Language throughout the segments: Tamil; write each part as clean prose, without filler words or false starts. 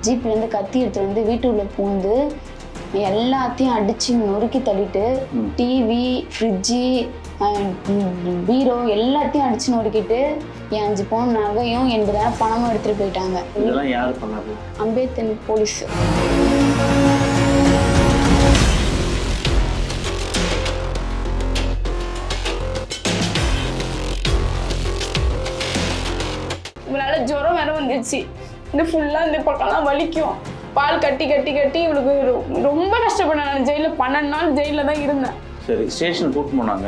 ஜீப்லேருந்து கத்தி எடுத்து வந்து வீட்டுக்குள்ளே பூந்து எல்லாத்தையும் அடித்து நொறுக்கி தள்ளிட்டு டிவி ஃப்ரிட்ஜு பீரோ எல்லாத்தையும் அடிச்சு நொறுக்கிட்டு என் 5 பவுன் நகையும் 80,000 பணமும் எடுத்துட்டு போயிட்டாங்க. இதெல்லாம் யாரு பண்ணாரு? அம்பேத்கர் போலீஸ். இவளால ஜுரம் வேற வந்துச்சு. இந்த ஃபுல்லாக இந்த பக்கம்லாம் வலிக்கும். பால் கட்டி கட்டி கட்டி இவளுக்கு ரொம்ப கஷ்டப்பட்டேன். நான் ஜெயிலில் 12 நாள் ஜெயிலில் தான் இருந்தேன். சரி, ஸ்டேஷன் கூட்டு போனாங்க,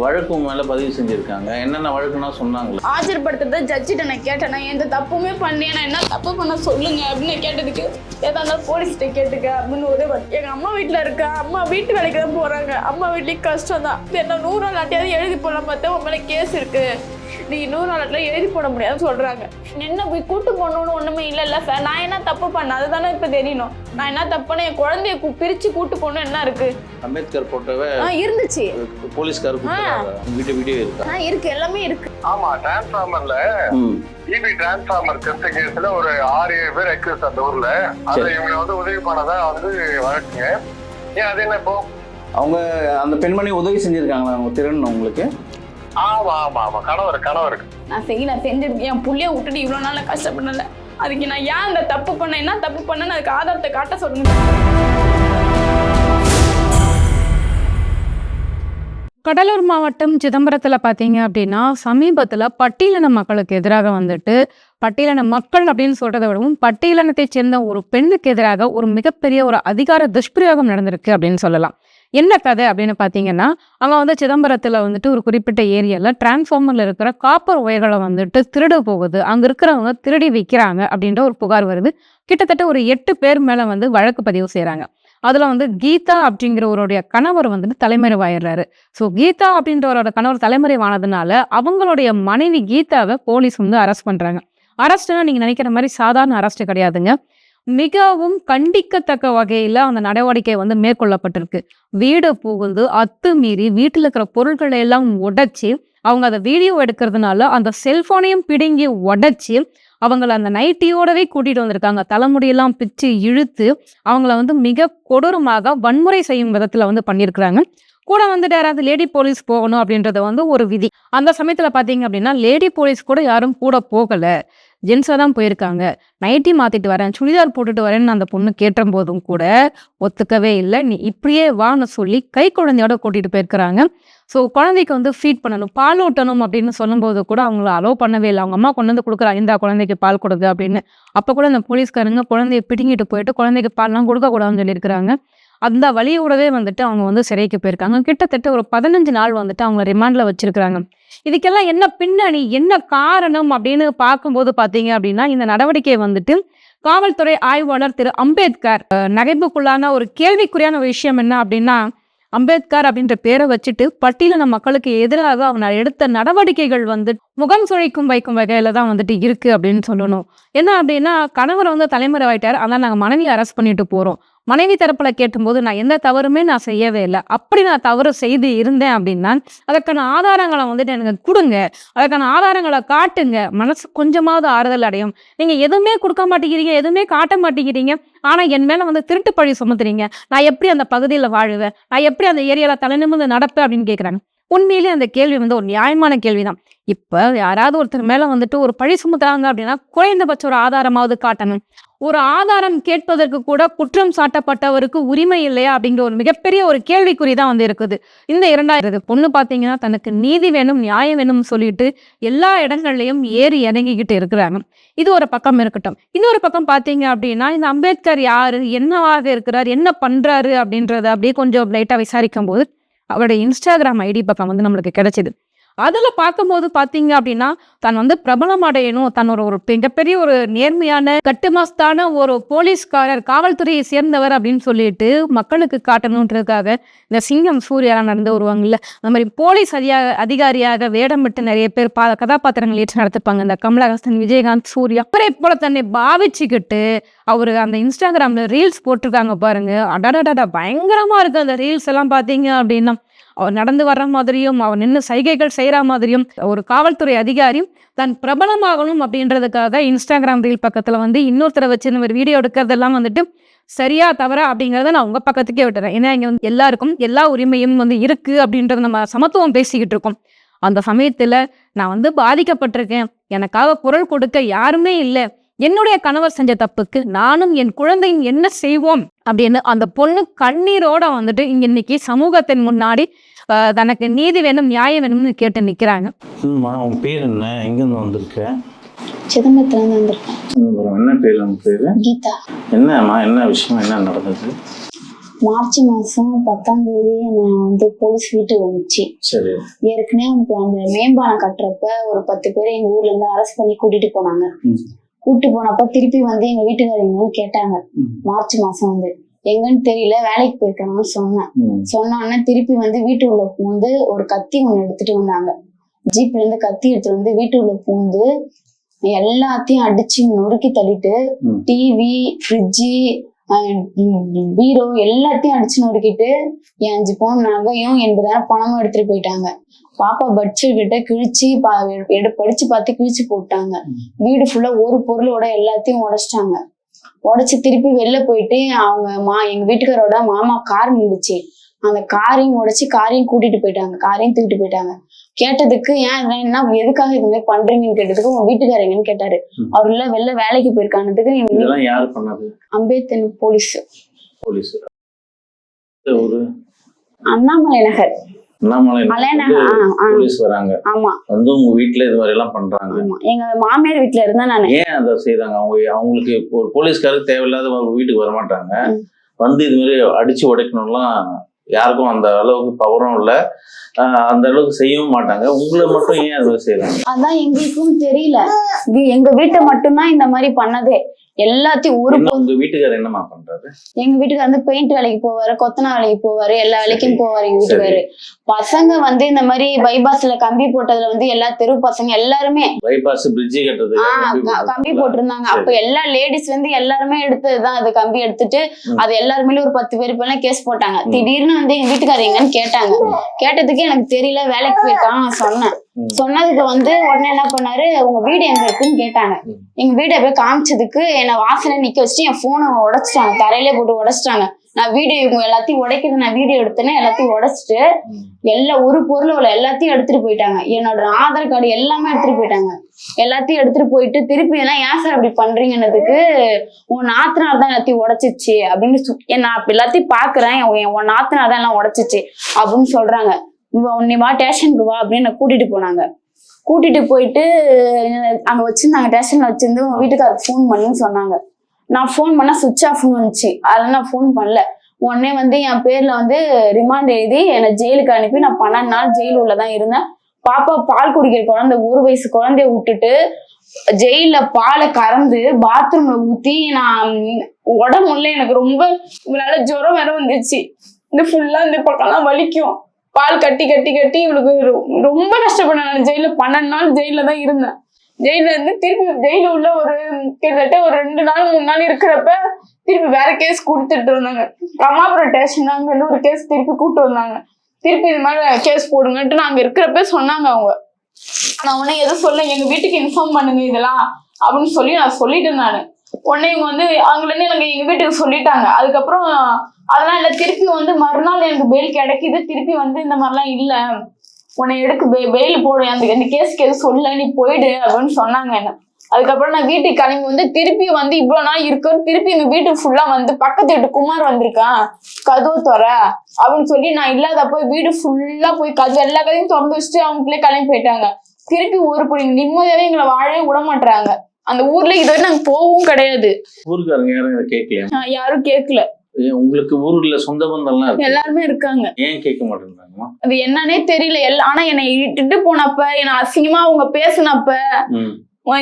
வழக்கு மேலே பதிவு செஞ்சுருக்காங்க. என்னென்ன வழக்குன்னா சொன்னாங்களா? ஆஜர்படுத்துறத ஜட்ஜிட்ட நான் கேட்டேன், நான் எந்த தப்புமே பண்ணேன், நான் என்ன தப்பு பண்ண சொல்லுங்க அப்படின்னு கேட்டதுக்கு ஏதா இருந்தாலும் போலீஸ்கிட்ட கேட்டுக்க அப்படின்னு ஒரே எங்கள் அம்மா வீட்டில் இருக்கா, அம்மா வீட்டு வேலைக்கு தான் போகிறாங்க, அம்மா வீட்லேயும் கஷ்டம் தான். என்ன 100 நாள் ஆட்டியாவது எழுதி போடலாம் பார்த்தா உன் மேலே கேஸ் இருக்குது, நீங்கள் 100 நாள் ஆட்டில் எழுதி போட முடியாதுன்னு சொல்கிறாங்க. என்ன போய் கூட்டு போகணுன்னு ஒன்றுமே இல்லை சார், நான் என்ன தப்பு பண்ணேன் அது தானே இப்போ தெரியணும். நான் என்ன தப்பு பண்ணேன், என் குழந்தைய பிரித்து கூட்டு போகணும் என்ன இருக்குது? அம்பேத்கர் போட்டோவே இருந்துச்சு, போலீஸ்காரருக்கு வீடியோ இருக்கு, இருக்கு, எல்லாமே இருக்கு. ஆமா, டிரான்ஸ்ஃபார்மர்ல இபி டிரான்ஸ்ஃபார்மர் திருத்த கேஸ்ல ஒரு 6-7 பேர் அக்யூஸ் அந்த ஊர்ல. அதுல இவங்க வந்து உதவி பண்ணதா வந்து வழக்குங்க. ஏன் அது என்ன இப்போ அவங்க அந்த பெண்மணி உதவி செஞ்சிருக்காங்களா அவங்க திறன் உங்களுக்கு? ஆமா ஆமா ஆமா, கணவர் நான் செஞ்சிருக்கேன். என் புள்ளைய விட்டுட்டு இவ்வளவு நாள் கஷ்டப்படல. அதுக்கு நான் ஏன் அந்த தப்பு பண்ணேன், என்ன தப்பு பண்ணேன்னு அதுக்கு ஆதாரத்தை காட்ட சொல்லுங்க. கடலூர் மாவட்டம் சிதம்பரத்தில் பார்த்தீங்க அப்படின்னா சமீபத்தில் பட்டியலின மக்களுக்கு எதிராக வந்துட்டு, பட்டியலின மக்கள் அப்படின்னு சொல்றதை விடவும் பட்டியலினத்தை சேர்ந்த ஒரு பெண்ணுக்கு எதிராக ஒரு மிகப்பெரிய ஒரு அதிகார துஷ்பிரயோகம் நடந்திருக்கு அப்படின்னு சொல்லலாம். என்ன கதை அப்படின்னு பார்த்தீங்கன்னா, அங்கே வந்து சிதம்பரத்தில் வந்துட்டு ஒரு குறிப்பிட்ட ஏரியாவில் டிரான்ஸ்ஃபார்மரில் இருக்கிற காப்பர் ஒயர்களை வந்துட்டு திருடு போகுது, அங்கே இருக்கிறவங்க திருடி விற்கிறாங்க அப்படின்ற ஒரு புகார் வருது. கிட்டத்தட்ட ஒரு 8 பேர் மேலே வந்து வழக்கு பதிவு செய்கிறாங்க. அதில் வந்து கீதா அப்படிங்கிறவருடைய கணவர் வந்துட்டு தலைமறைவாயிடுறாரு. ஸோ கீதா அப்படின்றவரோட கணவர் தலைமறைவானதுனால அவங்களுடைய மனைவி கீதாவை போலீஸ் வந்து அரெஸ்ட் பண்ணுறாங்க. அரெஸ்ட்னா நீங்கள் நினைக்கிற மாதிரி சாதாரண அரெஸ்ட் கிடையாதுங்க. மிகவும் கண்டிக்கத்தக்க வகையில் அந்த நடவடிக்கை வந்து மேற்கொள்ளப்பட்டிருக்கு. வீடு புகுந்து அத்துமீறி வீட்டில் இருக்கிற பொருட்களை எல்லாம் உடைச்சி, அவங்க அதை வீடியோ எடுக்கிறதுனால அந்த செல்போனையும் பிடுங்கி உடைச்சி அவங்கள அந்த நைட்டியோடவே கூட்டிகிட்டு வந்திருக்காங்க. தலைமுடியெல்லாம் பிச்சு இழுத்து அவங்கள வந்து மிக கொடூரமாக வன்முறை செய்யும் விதத்தில் வந்து பண்ணியிருக்கிறாங்க. கூட வந்துட்டு யாராவது லேடி போலீஸ் போகணும் அப்படின்றது வந்து ஒரு விதி. அந்த சமயத்தில் பார்த்தீங்க அப்படின்னா லேடி போலீஸ் கூட யாரும் கூட போகலை, ஜென்ஸாக தான் போயிருக்காங்க. நைட்டி மாற்றிட்டு வரேன், சுடிதார் போட்டுட்டு வரேன்னு அந்த பொண்ணு கேட்ட போதும் கூட ஒத்துக்கவே இல்லை. நீ இப்படியே வான்னு சொல்லி கை குழந்தையோட கூட்டிகிட்டு போயிருக்கிறாங்க. ஸோ குழந்தைக்கு வந்து ஃபீட் பண்ணணும், பால் ஊட்டணும் அப்படின்னு சொல்லும்போது கூட அவங்கள அலோவ் பண்ணவே இல்லை. அவங்க அம்மா கொண்டு வந்து கொடுக்குறா, இந்த குழந்தைக்கு பால் கொடுங்க அப்படின்னு. அப்போ கூட அந்த போலீஸ்காரங்க குழந்தைய பிடுங்கிட்டு போயிட்டு குழந்தைக்கு பால்லாம் கொடுக்கக்கூடாதுன்னு சொல்லியிருக்கிறாங்க. அந்த வழியோடவே வந்துட்டு அவங்க வந்து சிறைக்கு போயிருக்காங்க. கிட்டத்தட்ட ஒரு 15 நாள் வந்துட்டு அவங்க ரிமாண்டில் வச்சிருக்கிறாங்க. இதுக்கெல்லாம் என்ன பின்னணி, என்ன காரணம் அப்படின்னு பார்க்கும்போது பார்த்தீங்க அப்படின்னா, இந்த நடவடிக்கை வந்துட்டு காவல்துறை ஆய்வாளர் திரு அம்பேத்கர் நகைப்புக்குள்ளான ஒரு கேள்விக்குறியான விஷயம் என்ன அப்படின்னா, அம்பேத்கர் அப்படின்ற பேரை வச்சுட்டு பட்டியலின மக்களுக்கு எதிராக அவன் எடுத்த நடவடிக்கைகள் வந்து முகம் சுழிக்கும் வைக்கும் வகையில தான் வந்துட்டு இருக்கு அப்படின்னு சொல்லணும். என்ன அப்படின்னா, கணவர் வந்து தலைமறைவாயிட்டார், அதான் நாங்கள் மனைவி அரெஸ்ட் பண்ணிட்டு போறோம். மனைவி தரப்புல கேட்டும்போது நான் எந்த தவறுமே நான் செய்யவே இல்லை, அப்படி நான் தவறு செய்து இருந்தேன் அப்படின்னா அதற்கான ஆதாரங்களை வந்துட்டு எனக்கு கொடுங்க, அதற்கான ஆதாரங்களை காட்டுங்க, மனசு கொஞ்சமாவது ஆறுதல் அடையும். நீங்க எதுவுமே கொடுக்க மாட்டேங்கிறீங்க, எதுவுமே காட்ட மாட்டேங்கிறீங்க, ஆனா என் மேல வந்து திருட்டு பழி சுமத்துறீங்க, நான் எப்படி அந்த பகுதியில் வாழுவேன், நான் எப்படி அந்த ஏரியால தலை நிமிர்ந்து நடப்பேன் அப்படின்னு கேட்குறாங்க. உண்மையிலேயே அந்த கேள்வி வந்து ஒரு நியாயமான கேள்விதான். இப்ப யாராவது ஒருத்தர் மேல வந்துட்டு ஒரு பழி சுமத்துறாங்க அப்படின்னா குறைந்தபட்ச ஒரு ஆதாரமாவது காட்டணும். ஒரு ஆதாரம் கேட்பதற்கு கூட குற்றம் சாட்டப்பட்டவருக்கு உரிமை இல்லையா அப்படிங்கிற ஒரு மிகப்பெரிய ஒரு கேள்விக்குறி தான் வந்து இருக்குது. இந்த 2000 பொண்ணு பார்த்தீங்கன்னா தனக்கு நீதி வேணும், நியாயம் வேணும்னு சொல்லிட்டு எல்லா இடங்கள்லையும் ஏறி இறங்கிக்கிட்டு இருக்கிறாங்க. இது ஒரு பக்கம் இருக்கட்டும். இன்னொரு பக்கம் பார்த்தீங்க அப்படின்னா, இந்த அம்பேத்கர் யாரு, என்னவாக இருக்கிறார், என்ன பண்றாரு அப்படின்றத அப்படியே கொஞ்சம் லைட்டா விசாரிக்கும் போது அவருடைய இன்ஸ்டாகிராம் ஐடி பக்கம் வந்து நம்மளுக்கு கிடைச்சிது. அதில் பார்க்கும்போது பார்த்தீங்க அப்படின்னா, தான் வந்து பிரபலம் அடையணும், தன்னோட ஒரு மிகப்பெரிய ஒரு நேர்மையான கட்டுமஸ்தான ஒரு போலீஸ்காரர், காவல்துறையை சேர்ந்தவர் அப்படின்னு சொல்லிட்டு மக்களுக்கு காட்டணுன்றதுக்காக இந்த சிங்கம் சூர்யாலாம் நடந்து வருவாங்கல்ல, அந்த மாதிரி போலீஸ் அதிகாரியாக வேடம் விட்டு நிறைய பேர் கதாபாத்திரங்கள் ஏற்று நடத்திப்பாங்க. இந்த கமலஹாசன், விஜயகாந்த், சூர்யா அவரை போல தன்னை பாவிச்சுக்கிட்டு அவர் அந்த இன்ஸ்டாகிராமில் ரீல்ஸ் போட்டிருக்காங்க பாருங்க. அடடடா பயங்கரமாக இருக்குது அந்த ரீல்ஸ் எல்லாம் பார்த்தீங்க அப்படின்னா. அவர் நடந்து வர்ற மாதிரியும் அவர் நின்று சைகைகள் செய்கிற மாதிரியும் ஒரு காவல்துறை அதிகாரி தான் பிரபலமாகணும் அப்படின்றதுக்காக இன்ஸ்டாகிராம் ரீல் பக்கத்தில் வந்து இன்னொருத்தரை வச்சு இந்த மாதிரி வீடியோ எடுக்கிறதெல்லாம் வந்துட்டு சரியா தவறா அப்படிங்கிறத நான் உங்கள் பக்கத்துக்கே விட்டுறேன். ஏன்னா இங்கே வந்து எல்லாருக்கும் எல்லா உரிமையும் வந்து இருக்குது அப்படின்றத நம்ம சமத்துவம் பேசிக்கிட்டு இருக்கோம். அந்த சமயத்தில் நான் வந்து பாதிக்கப்பட்டிருக்கேன், எனக்காக குரல் கொடுக்க யாருமே இல்லை, என்னுடைய கணவர் செஞ்ச தப்புக்கு நானும் என் குழந்தையும் என்ன செய்வோம் அப்படின்னு அந்த பொண்ணு கண்ணீரோட வந்துட்டு இங்க இன்னைக்கு சமூகத்தின் முன்னாடி தனக்கு நீதி வேணும் நியாயம் வேணும்னு கேட்டு நிக்கிறாங்க. உன் பேர் என்ன, எங்கேருந்து வந்திருக்க? சிதம்பரத்துலேருந்து வந்திருக்கேன். என்ன பேர் உங்க பேரு? கீதா. என்னம்மா, என்ன விஷயம், என்ன நடந்தது? மார்ச் மாதம் 10ஆம் தேதி நான் வந்து போலீஸ் வீட்டுக்கு வந்துச்சு. சரி. ஏற்கனவே எனக்கு அந்த மேம்பாலம் கட்டுறப்ப ஒரு 10 பேர் எங்க ஊர்ல இருந்து அரெஸ்ட் பண்ணி கூட்டிட்டு போனாங்க. கூட்டிட்டு போனப்ப திருப்பி வந்து எங்க வீட்டுக்காரங்க கேட்டாங்க. மார்ச் மாசம் வந்து எங்கன்னு தெரியல, வேலைக்கு போயிருக்காங்கன்னு சொன்னேன். சொன்னோன்னே திருப்பி வந்து வீட்டு உள்ள பூந்து ஒரு கத்தி ஒண்ணு எடுத்துட்டு வந்தாங்க. ஜீப்ல இருந்து கத்தி எடுத்துட்டு வந்து வீட்டு உள்ள பூந்து எல்லாத்தையும் அடிச்சு நொறுக்கி தள்ளிட்டு டிவி, ஃப்ரிட்ஜு, பீரோ எல்லாத்தையும் அடிச்சு நொறுக்கிட்டு என் 5 பவுன் நகையும் 80,000 பணமும் எடுத்துட்டு போயிட்டாங்க. பாப்பா பெட்ஷீட் கிட்ட கிழிச்சு படிச்சு பார்த்து கிழிச்சு போட்டாங்க. வீடு ஃபுல்லா ஒரு பொருளோட எல்லாத்தையும் உடைச்சிட்டாங்க. உடைச்சு திருப்பி வெளில போயிட்டு அவங்க எங்க வீட்டுக்காரோட மாமா கார் நின்றுச்சு, அந்த காரையும் உடைச்சு காரையும் கூட்டிட்டு போயிட்டாங்க, காரையும் தூக்கிட்டு போயிட்டாங்க. கேட்டதுக்கு ஏன் என்ன எதுக்காக இது மாதிரி பண்றீங்கன்னு கேட்டதுக்கு உங்க வீட்டுக்காரங்கன்னு கேட்டாரு. அவர் இல்ல வெளில வேலைக்கு போயிருக்கானதுக்கு யாரு பண்ணது? அம்பேத்கர் போலீஸ். அண்ணாமலை நகர். போலீஸ் வராங்க. ஆமா, வந்து உங்க வீட்டுல இது மாதிரி எல்லாம் பண்றாங்க. எங்க மாமியார் வீட்டுல இருந்தா நானு. ஏன் அதை செய்யறாங்க? அவங்களுக்கு ஒரு போலீஸ்காரருக்கு தேவையில்லாத வீட்டுக்கு வரமாட்டாங்க, வந்து இது மாதிரி அடிச்சு உடைக்கணும்லாம் யாருக்கும் அந்த அளவுக்கு பவரும் இல்லை, அந்த அளவுக்கு செய்யவும் மாட்டாங்க. உங்களை மட்டும் ஏன் அது மாதிரி செய்யறாங்க? அதான் எங்களுக்கும் தெரியல. எங்க வீட்டை மட்டும்தான் இந்த மாதிரி பண்ணதே. எல்லாத்தையும் உங்க வீட்டுக்காரர் என்னமா பண்றாரு? எங்க வீட்டுக்கு வந்து பெயிண்ட் வேலைக்கு போவாரு, கொத்தனா வேலைக்கு போவாரு, எல்லா வேலைக்கும் போவாரு எங்க வீட்டுக்காரு. பசங்க வந்து இந்த மாதிரி பைபாஸ்ல கம்பி போட்டதுல வந்து எல்லா தெரு பசங்க எல்லாருமே பைபாஸ் பிரிட்ஜ் கட்டுறது கம்பி போட்டிருந்தாங்க. அப்ப எல்லா லேடிஸ் வந்து எல்லாருமே எடுத்ததுதான் அது கம்பி எடுத்துட்டு அது எல்லாருமே ஒரு 10 பேர் இப்ப கேஸ் போட்டாங்க. திடீர்னு வந்து எங்க வீட்டுக்காரர் எங்கன்னு கேட்டாங்க. கேட்டதுக்கு எனக்கு தெரியல, வேலைக்கு போயிருக்காங்க நான் சொன்னேன். சொன்னதுக்கு வந்து உடனே என்ன பண்ணாரு, உங்க வீடு எங்க இருக்குன்னு கேட்டாங்க. எங்க வீட்டை போய் காமிச்சதுக்கு என்னை வாசனை நிக்க வச்சுட்டு என் போனை உடைச்சிட்டாங்க, தரையிலே போட்டு உடைச்சிட்டாங்க. நான் வீடியோ இவங்க எல்லாத்தையும் உடைக்கிறது நான் வீடியோ எடுத்தேன்னா எல்லாத்தையும் உடைச்சிட்டு எல்லா ஒரு பொருள் எல்லாத்தையும் எடுத்துட்டு போயிட்டாங்க. என்னோட ஆதார் கார்டு எல்லாமே எடுத்துட்டு போயிட்டாங்க. எல்லாத்தையும் எடுத்துட்டு போயிட்டு திருப்பி எல்லாம் ஏன் சார் அப்படி பண்றீங்கன்னதுக்கு உன் நாத்தனார் தான் எல்லாத்தையும் உடைச்சிச்சு அப்படின்னு நான் எல்லாத்தையும் பாக்குறேன், உன் நாத்தனார் தான் எல்லாம் உடைச்சிச்சு அப்படின்னு சொல்றாங்க. நீ வா ஸ்டேஷனுக்கு வா அப்படின்னு கூட்டிட்டு போனாங்க. கூட்டிட்டு போயிட்டு அங்க வச்சிருந்தாங்க, ஸ்டேஷன்ல வச்சிருந்து உங்க வீட்டுக்காரருக்கு ஃபோன் பண்ணுன்னு சொன்னாங்க. நான் ஃபோன் பண்ணா சுவிட்ச் ஆஃப் வந்துச்சு, அதெல்லாம் நான் ஃபோன் பண்ணல. உடனே வந்து என் பேர்ல வந்து ரிமாண்ட் எழுதி என்னை ஜெயிலுக்கு அனுப்பி நான் 12 நாள் ஜெயில் உள்ளதான் இருந்தேன். பாப்பா பால் குடிக்கிற குழந்தை 1 வயசு குழந்தைய விட்டுட்டு ஜெயில பாலை கறந்து பாத்ரூம்ல ஊத்தி நான் உடம்புல எனக்கு ரொம்ப இவளால ஜுரம் வேற வந்துச்சு. இந்த ஃபுல்லா இந்த பக்கம்லாம் வலிக்கும். பால் கட்டி கட்டி கட்டி இவளுக்கு ரொம்ப கஷ்டப்பட்டேன். நான் ஜெயில 12 நாள் ஜெயில தான் இருந்தேன். ஜெயில இருந்து திருப்பி ஜெயில உள்ள ஒரு கிட்டத்தட்ட ஒரு 2 நாள் 3 நாள் இருக்கிறப்ப திருப்பி வேற கேஸ் கொடுத்துட்டு இருந்தாங்க. கம்மாபுரம் ஸ்டேஷன் அங்க இருந்து ஒரு கேஸ் திருப்பி கூப்பிட்டு வந்தாங்க. திருப்பி இது மாதிரி கேஸ் போடுங்கன்ட்டு நாங்க இருக்கிறப்ப சொன்னாங்க அவங்க. நான் உடனே எதுவும் சொல்ல, எங்க வீட்டுக்கு இன்ஃபார்ம் பண்ணுங்க இதெல்லாம் அப்படின்னு சொல்லி நான் சொல்லிட்டேன். நான் உடனே இவங்க வந்து அவங்களே எனக்கு எங்க வீட்டுக்கு சொல்லிட்டாங்க. அதுக்கப்புறம் அதெல்லாம் இல்லை, திருப்பி வந்து மறுநாள் எனக்கு பெயில் கிடைக்குது. திருப்பி வந்து இந்த மாதிரிலாம் இல்லை, உன்னை எடுக்கு பெயில் போடு, அந்த கேஸ்க்கு எதுவும் சொல்ல, நீ போயிடு அப்படின்னு சொன்னாங்க என்ன. அதுக்கப்புறம் நான் வீட்டுக்கு கிளம்பி வந்து திருப்பி வந்து இவ்வளவு நாள் இருக்கோம். திருப்பி எங்க வீட்டுக்கு ஃபுல்லா வந்து பக்கத்து வீட்டு குமார் வந்திருக்கான், கதவு தோற அப்படின்னு சொல்லி நான் இல்லாதப்போ வீடு ஃபுல்லா போய் எல்லா கதையும் திறந்து வச்சுட்டு அவங்களே கிளம்பி போயிட்டாங்க. திருப்பி ஒரு பொண்ணு நிம்மதியாவே எங்களை வாழவே விட மாட்டாங்க. அந்த ஊர்ல இதுவரை நாங்க போகவும் கிடையாது. ஊருக்காரங்க யாரும் கேட்கல, யாரும் கேட்கல. உங்களுக்கு ஊர்ல சொந்த பந்தம்லாம் எல்லாருமே இருக்காங்க, ஏன் கேட்க மாட்டேங்கிறாங்க? அது என்னன்னே தெரியல. ஆனா என்னை இட்டுட்டு போனப்ப, என்ன அசிங்கமா அவங்க பேசினப்ப,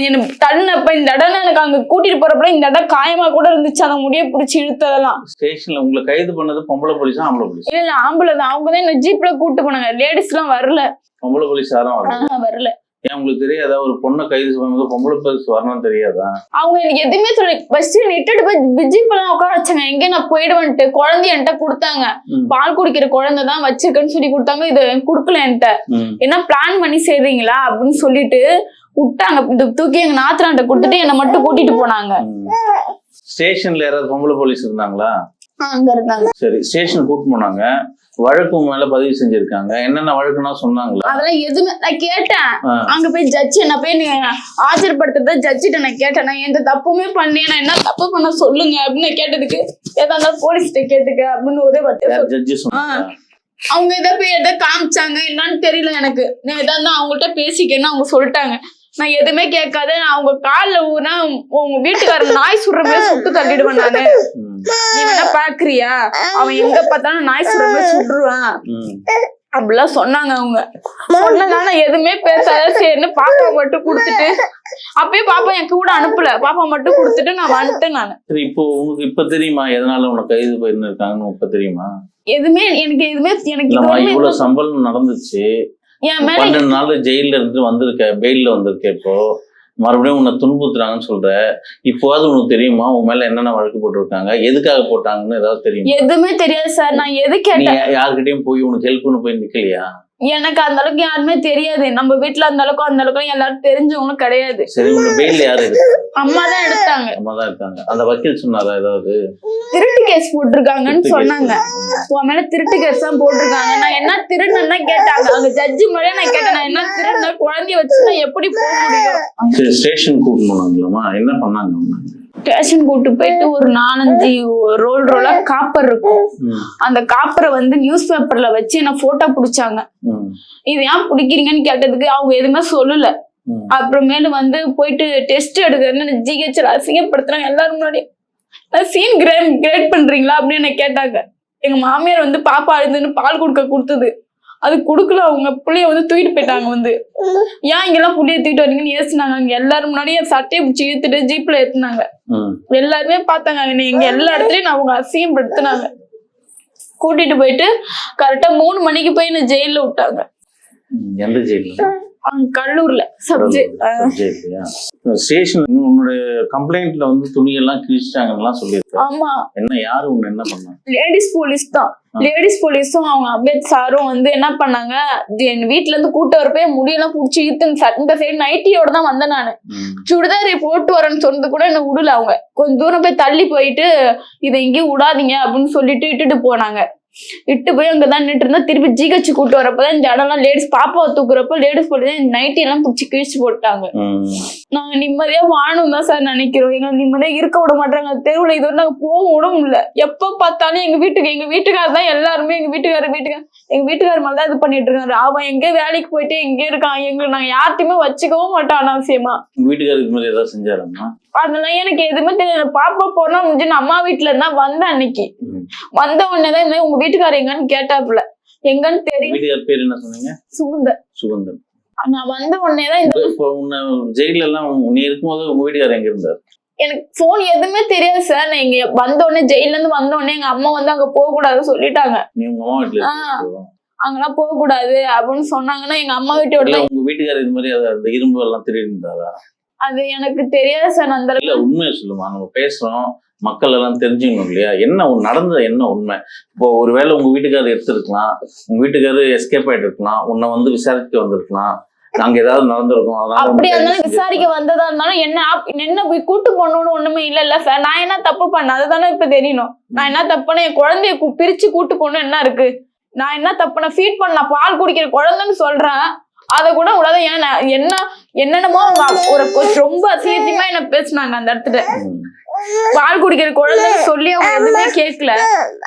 எனக்கு தடுனப்ப, இந்த இடம் எனக்கு அங்க கூட்டிட்டு போறப்ப இந்த இடம் காயமா கூட இருந்துச்சு. அந்த முடிய பிடிச்சி இழுத்ததெல்லாம். ஸ்டேஷன்ல உங்களை கைது பண்ணது பொம்பளை போலீஸா ஆம்பளை போலீஸ்? இல்ல ஆம்பளை தான். அவங்க தான் என்ன ஜீப்ல கூட்டு போனாங்க, லேடிஸ் எல்லாம் வரல. பொம்பளை போலீஸ் யாரும் வரல. ஏன் உங்களுக்கு தெரியாதா ஒரு பொண்ணை கைது பண்ணும்போது பொம்பளை பரிசு வரணும்னு தெரியாதா? அவங்க எனக்கு எதுவுமே சொல்லி ஃபர்ஸ்ட் இட்டுட்டு போய் ஜீப்லாம் உட்கார வச்சாங்க. எங்க நான் போயிடுவேன்ட்டு குழந்தைய என்கிட்ட கொடுத்தாங்க. பால் குடிக்கிற குழந்தை தான் வச்சிருக்கேன்னு சொல்லி கொடுத்தாங்க. இது கொடுக்கல என்கிட்ட. என்ன பிளான் பண்ணி செய்றீங்களா அப்படின்னு சொல்லிட்டு விட்டாங்க. இந்த தூக்கி எங்க நாத்தனாட்ட கொடுத்துட்டு என்னை மட்டும் கூட்டிட்டு போனாங்க. ஸ்டேஷன்ல யாராவது பொம்பளை போலீஸ் இருந்தாங்களா? அங்க இருந்தாங்க. சரி, ஸ்டேஷன் கூட்டு போனாங்க. வழக்கு மேல பதிவு செஞ்சிருக்காங்க. என்னென்ன வழக்குன்னா சொன்னாங்களா? அதெல்லாம் எதுவுமே நான் கேட்டேன். அங்க போய் ஜட்ஜி என்ன போய் நீங்க ஆஜர்படுத்துறத ஜட்ஜிட்ட நான் கேட்டேன். நான் எந்த தப்புமே பண்ணேன், நான் என்ன தப்பு பண்ண சொல்லுங்க அப்படின்னு கேட்டதுக்கு ஏதா இருந்தாலும் போலீஸ்கிட்ட கேட்டுக்க அப்படின்னு ஒரே வார்த்தை ஜட்ஜி சொன்னாங்க. அவங்க எதை போய் எதை காமிச்சாங்க என்னன்னு தெரியல எனக்கு. நான் எதா இருந்தா அவங்கள்ட்ட பேசிக்கன்னு அவங்க சொல்லிட்டாங்க. நான் எதுவுமே கேட்காத நான் அவங்க காலில் ஊனா உங்க வீட்டுக்காரன் நாய் சுடுற மாதிரி சுட்டு தள்ளிடுவேன் நானு. நீ வேணா பாக்குறியா, அவன் எங்க பார்த்தாலும் நாய் சுடுற மாதிரி சுடுருவான் அப்படிலாம் சொன்னாங்க. அவங்க சொன்னதால நான் எதுவுமே பேசாத சரின்னு பாப்பா மட்டும் கொடுத்துட்டு அப்பயே பாப்பா என் கூட அனுப்பல. பாப்பா மட்டும் கொடுத்துட்டு நான் வந்துட்டேன் நானு. சரி, இப்போ உங்களுக்கு இப்ப தெரியுமா எதனால உனக்கு கைது போயிருந்திருக்காங்கன்னு இப்ப தெரியுமா? எதுவுமே எனக்கு எனக்கு இவ்வளவு சம்பளம் நடந்துச்சு. 12 நாள் ஜெயில இருந்து வந்திருக்க, பெயில்ல வந்திருக்க. இப்போ மறுபடியும் உன்னை துன்புறுத்துறாங்கன்னு சொல்ற. இப்போவாது உனக்கு தெரியுமா உன் மேல என்னென்ன வழக்கு போட்டிருக்காங்க, எதுக்காக போட்டாங்கன்னு ஏதாவது தெரியுமா? எதுவுமே தெரியாது சார். நான் எது கேட்டேன், யாருக்கிட்டையும் போய் உனக்கு ஹெல்ப்னு போய் நிக்கலையா? எனக்கு அந்த அளவுக்கு யாருமே தெரியாது. நம்ம வீட்டுல அந்த அளவுக்கு எல்லாரும் தெரிஞ்சவங்களும் கிடையாது. சரி, உங்க பெயில்ல யாரு எடுத்தாங்க? அம்மா தான் எடுத்தாங்க. அம்மா தான் எடுத்தாங்க. அந்த வக்கீல் சொன்னாரா ஏதாவது திருட்டு கேஸ் போட்டிருக்காங்கன்னு சொன்னாங்க? உன் மேல திருட்டு கேஸ் தான் போட்டிருக்காங்க. நான் என்ன திருடுன்னா கேட்டாங்க. அங்க ஜட்ஜி முறையா நான் கேட்டேன், நான் என்ன திருடுனா குழந்தைய வச்சு நான் எப்படி போக முடியும்? சரி, ஸ்டேஷன் கூட்டு போனாங்களாமா? என்ன பண்ணாங்க? ஸ்டேஷன் கூட்டு போயிட்டு ஒரு 4-5 ரோலா காப்பர் இருக்கும். அந்த காப்பரை வந்து நியூஸ் பேப்பர்ல வச்சு என்ன போட்டோ பிடிச்சாங்க. இது ஏன் பிடிக்கிறீங்கன்னு கேட்டதுக்கு அவங்க எதுவுமே சொல்லல. அப்புறமேலு வந்து போயிட்டு டெஸ்ட் எடுக்கிறேன்னு ஜிஹெச்ல அசிங்கப்படுத்துறாங்க எல்லாரும் முன்னாடி. சீன் கிரேட் பண்றீங்களா அப்படின்னு என்ன கேட்டாங்க. எங்க மாமியார் வந்து பாப்பா அழுதுன்னு பால் கொடுத்தது. அது கொடுக்கல. அவங்க புள்ளைய வந்து தூக்கிட்டு போயிட்டாங்க. வந்து ஏன் இங்கெல்லாம் புள்ளைய தூக்கிட்டு வரீங்கன்னு ஏசினாங்க. அங்க எல்லாரும் முன்னாடியே சட்டையை பிடிச்சி இழுத்துட்டு ஜீப்ல ஏத்துனாங்க. எல்லாருமே பார்த்தாங்க. எங்க எல்லா இடத்துலயும் நான் அவங்க அசிங்கப்படுத்தினாங்க. கூட்டிட்டு போயிட்டு கரெக்டா 3 மணிக்கு போய் என்ன ஜெயில விட்டாங்க. எந்த ஜெயில? கல்லூர்ல ஸ்டேஷன். உன்னுடைய கம்ப்ளைண்ட்ல வந்து துணியெல்லாம் கிழிச்சிட்டாங்கன்னு சொல்லியிருக்கேன். ஆமா. என்ன யாரு உன்னை என்ன பண்ணாங்க? லேடிஸ் போலீஸ் தான். லேடிஸ் போலீஸும் அவங்க அம்பேத் சாரும் வந்து என்ன பண்ணாங்க, என் வீட்டுல இருந்து கூட்டு வரப்பே முடியெல்லாம் புடிச்சு இழுத்து இந்த சைடு நைட்டியோட தான் வந்தேன் நானு. சுடிதாரி போட்டு வரேன்னு சொன்னது கூட என்ன விடல. அவங்க கொஞ்சம் தூரம் போய் தள்ளி போயிட்டு இதை எங்கேயும் விடாதீங்க அப்படின்னு சொல்லிட்டு இட்டுட்டு போனாங்க. இட்டு போய் அங்கதான் நின்று இருந்தா திருப்பி ஜிஹெச் கூட்டு வரப்பதான் இந்த இடம்லாம் லேடிஸ் பாப்பாவை தூக்குறப்ப லேடிஸ் போட்டு நைட்டி எல்லாம் பிடிச்சி கிழிச்சு போட்டாங்க. நாங்க நிம்மதியா வாழணும் தான் சார் நினைக்கிறோம். எங்க நிம்மதியா இருக்க விட மாட்டாங்க. தெருவுல இது நாங்க போக விட முடியல. எப்ப பார்த்தாலும் எங்க வீட்டுக்காரர் தான் எல்லாருமே எங்க வீட்டுக்காரர் மேலதான் இது பண்ணிட்டு இருக்காரு. அவன் எங்க வேலைக்கு போயிட்டு எங்க இருக்கான். நாங்க யார்த்தையுமே வச்சுக்கவும் மாட்டோம் அனாவசியமா. வீட்டுக்காரருக்கு மாதிரி ஏதாவது செஞ்சாருமா? அதெல்லாம் எனக்கு எதுவுமே தெரியல. பாப்பா போனா முடிஞ்சு அம்மா வீட்டுல இருந்தா வந்தேன். அன்னைக்கு வந்த உடனேதான் இந்த உங்க வீட்டுக்காரர் எங்கன்னு கேட்டாப்புல. எங்கன்னு தெரியும். வீட்டுக்காரர் பேர் என்ன சொன்னீங்க? சுகந்தன். நான் வந்த உடனேதான் இந்த ஜெயில எல்லாம் நீ இருக்கும்போது உங்க வீட்டுக்காரர் எங்க இருந்தாரு? எனக்கு போன் எதுவுமே தெரியாது சார். நான் இங்க வந்த உடனே ஜெயில இருந்து வந்த உடனே எங்க அம்மா வந்து அங்க போக கூடாதுன்னு சொல்லிட்டாங்க. நீ உங்க அம்மா வீட்டுல அங்கெல்லாம் போக கூடாது அப்படின்னு சொன்னாங்கன்னா எங்க அம்மா வீட்டோட உங்க வீட்டுக்காரர் இது மாதிரி அந்த இரும்பு எல்லாம் திருடி இருந்தாரா? அது எனக்கு தெரியாது சார். அந்த இல்ல உண்மையை சொல்லுமா, நம்ம பேசுறோம், மக்கள் எல்லாம் தெரிஞ்சுக்கணும் இல்லையா? என்ன நடந்தது, என்ன உண்மை? இப்போ ஒருவேளை உங்க வீட்டுக்காரர் எடுத்திருக்கலாம், உங்க வீட்டுக்காரர் எஸ்கேப் ஆயிட்டு இருக்கலாம், உன்னை வந்து விசாரிக்க வந்திருக்கலாம், அங்க ஏதாவது நடந்திருக்கும். அப்படி இருந்தாலும் விசாரிக்க வந்ததா இருந்தாலும் என்ன போய் கூட்டு போகணும்னு ஒண்ணுமே இல்ல சார். நான் என்ன தப்பு பண்ணேன் அதுதானே இப்ப தெரியணும். நான் என்ன தப்புனா என் குழந்தைய பிரிச்சு கூட்டு போகணும் என்ன இருக்கு? நான் என்ன தப்புனா ஃபீட் பண்ண பால் குடிக்கிற குழந்தைன்னு சொல்றேன். அத கூட உலக ஏன் என்னென்னமோ ஒரு ரொம்ப அசிங்கமா என்ன பேசினாங்க அந்த இடத்துல. பால் குடிக்கிற குழந்தைன்னு சொல்லி அவங்க எதுவுமே கேட்கல.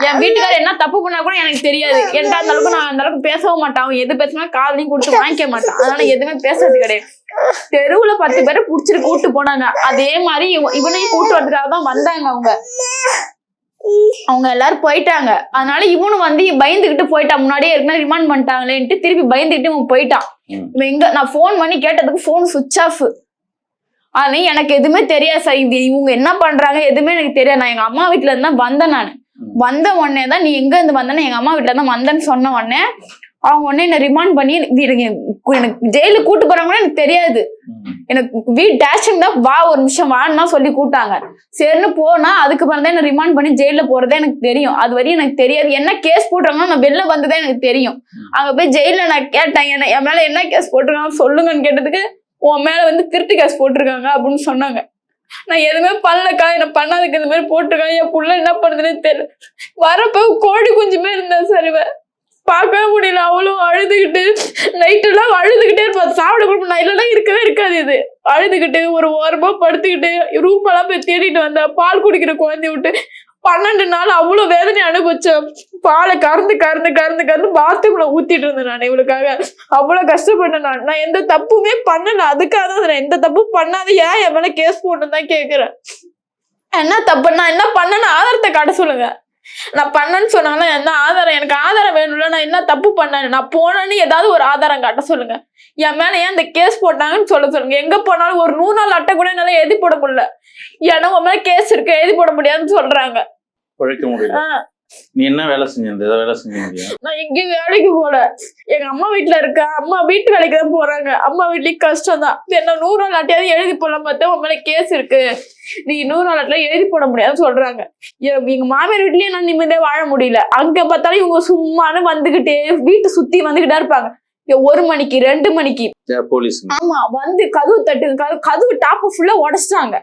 என் வீட்டுக்காரர் என்ன தப்பு பண்ணா கூட எனக்கு தெரியாது. என்கிட்ட அந்த அளவுக்கு நான் அந்த அளவுக்கு பேசவும் மாட்டேன். அவன் எது பேசினா காதலையும் கொடுத்து வாங்கிக்க மாட்டான். அதனால எதுவுமே பேசுறது கிடையாது. தெருவுல 10 பேரை புடிச்சிட்டு கூட்டு போனாங்க. அதே மாதிரி இவனையும் கூட்டு வரதுக்காக தான் வந்தாங்க. அவங்க எல்லாரும் போயிட்டாங்க. அதனால இவனு வந்து பயந்துகிட்டு போயிட்டான். முன்னாடியே ஏற்கனவே ரிமாண்ட் பண்ணிட்டாங்களேன்ட்டு திருப்பி பயந்துகிட்டு இவன் போயிட்டான். இவன் எங்க நான் போன் பண்ணி கேட்டதுக்கு போன் சுவிட்ச் ஆஃப். அது எனக்கு எதுவுமே தெரியாது சார். இவங்க என்ன பண்றாங்க எதுவுமே எனக்கு தெரியாது. நான் எங்க அம்மா வீட்டுல இருந்தா வந்தேன். நான் வந்த உடனே தான் நீ எங்க இருந்து வந்தேன்னு எங்க அம்மா வீட்டுல தான் வந்தேன்னு சொன்ன உடனே அவங்க உடனே என்ன ரிமாண்ட் பண்ணி எனக்கு ஜெயிலுக்கு கூட்டு போறாங்கன்னா எனக்கு தெரியாது. எனக்கு டேஷன் தான் வா ஒரு நிமிஷம் வான்னா சொல்லி கூட்டாங்க. சரின்னு போனா அதுக்கு பிறகு என்ன ரிமாண்ட் பண்ணி ஜெயில போறதே எனக்கு தெரியும். அது வரையும் எனக்கு தெரியாது. என்ன கேஸ் போட்டாங்கன்னா நான் வெளில வந்ததே எனக்கு தெரியும். அங்க போய் ஜெயில நான் கேட்டேன், என் மேல என்ன கேஸ் போட்டிருக்காங்க சொல்லுங்கன்னு கேட்டதுக்கு உன் மேல வந்து திருட்டு கேஸ் போட்டிருக்காங்க அப்படின்னு சொன்னாங்க. நான் எதுவுமே பண்ணலக்கா, என்ன பண்ணாதுக்கு இந்த மாதிரி போட்டிருக்காங்க, என் புள்ள என்ன பண்ணுதுன்னு தெரியல. வரப்போ கோழி குஞ்சுமே இருந்தேன் சார். பார்க்கவே முடியல. அவ்வளோ அழுதுகிட்டு நைட்டெல்லாம் அழுதுகிட்டே இருப்பேன். சாப்பிட கூட நைட்லாம் இருக்கவே இருக்காது. இது அழுதுகிட்டு ஒரு ஓரமா படுத்துக்கிட்டு ரூம் எல்லாம் போய் தேடிட்டு வந்தேன். பால் குடிக்கிற குழந்தைய விட்டு 12 நாள் அவ்வளோ வேதனை அனுபவிச்சேன். பாலை கறந்து பாத்ரூம்ல ஊத்திட்டு இருந்தேன் நான் இவளுக்காக. அவ்வளோ கஷ்டப்பட்டேன். நான் எந்த தப்புமே பண்ணல. அதுக்காக தான் நான் எந்த தப்பும் பண்ணாத ஏன் என் மேல கேஸ் போட்டுன்னு தான் கேட்கிறேன். என்ன தப்பு நான் என்ன பண்ணேன்னு ஆதாரத்தை காட்ட சொல்லுங்க. நான் பண்ணேன்னு சொன்னாலும் என்ன ஆதாரம்? எனக்கு ஆதாரம் வேணும்ல. நான் என்ன தப்பு பண்ணேன்? நான் போனேன்னு ஏதாவது ஒரு ஆதாரம் காட்ட சொல்லுங்க. என் மேல ஏன் இந்த கேஸ் போட்டாங்கன்னு சொல்லுங்க. எங்க போனாலும் ஒரு 100 நாள் அட்டை கூட என்னால எழுதி போட முடியல. ஏன்னா உன் மேல கேஸ் இருக்கு எழுதி போட முடியாதுன்னு சொல்றாங்க. உழைக்க முடியல. நீ என்ன வேலை செஞ்ச? ஏதாவது வேலை செஞ்ச முடியும்? நான் எங்கேயும் வேலைக்கு போல. எங்க அம்மா வீட்டுல இருக்க. அம்மா வீட்டு வேலைக்கு தான் போறாங்க. அம்மா வீட்லயும் கஷ்டம் தான். என்ன 100 நாள் அட்டையாவது எழுதி போடலாம் பார்த்தா உன் மேல கேஸ் இருக்கு, நீ 100 நாள் அட்டை எழுதி போட முடியாதுன்னு சொல்றாங்க. எங்க மாமியார் வீட்லயும் நான் நிம்மதியா வாழ முடியல. அங்க பார்த்தாலும் இவங்க சும்மானு வந்துகிட்டே வீட்டு சுத்தி வந்துகிட்டே இருப்பாங்க. 1 மணிக்கு 2 மணிக்கு போலீஸ் ஆமா வந்து கதவு தட்டு. கதவு டாப்ப ஃபுல்லா உடைச்சிட்டாங்க.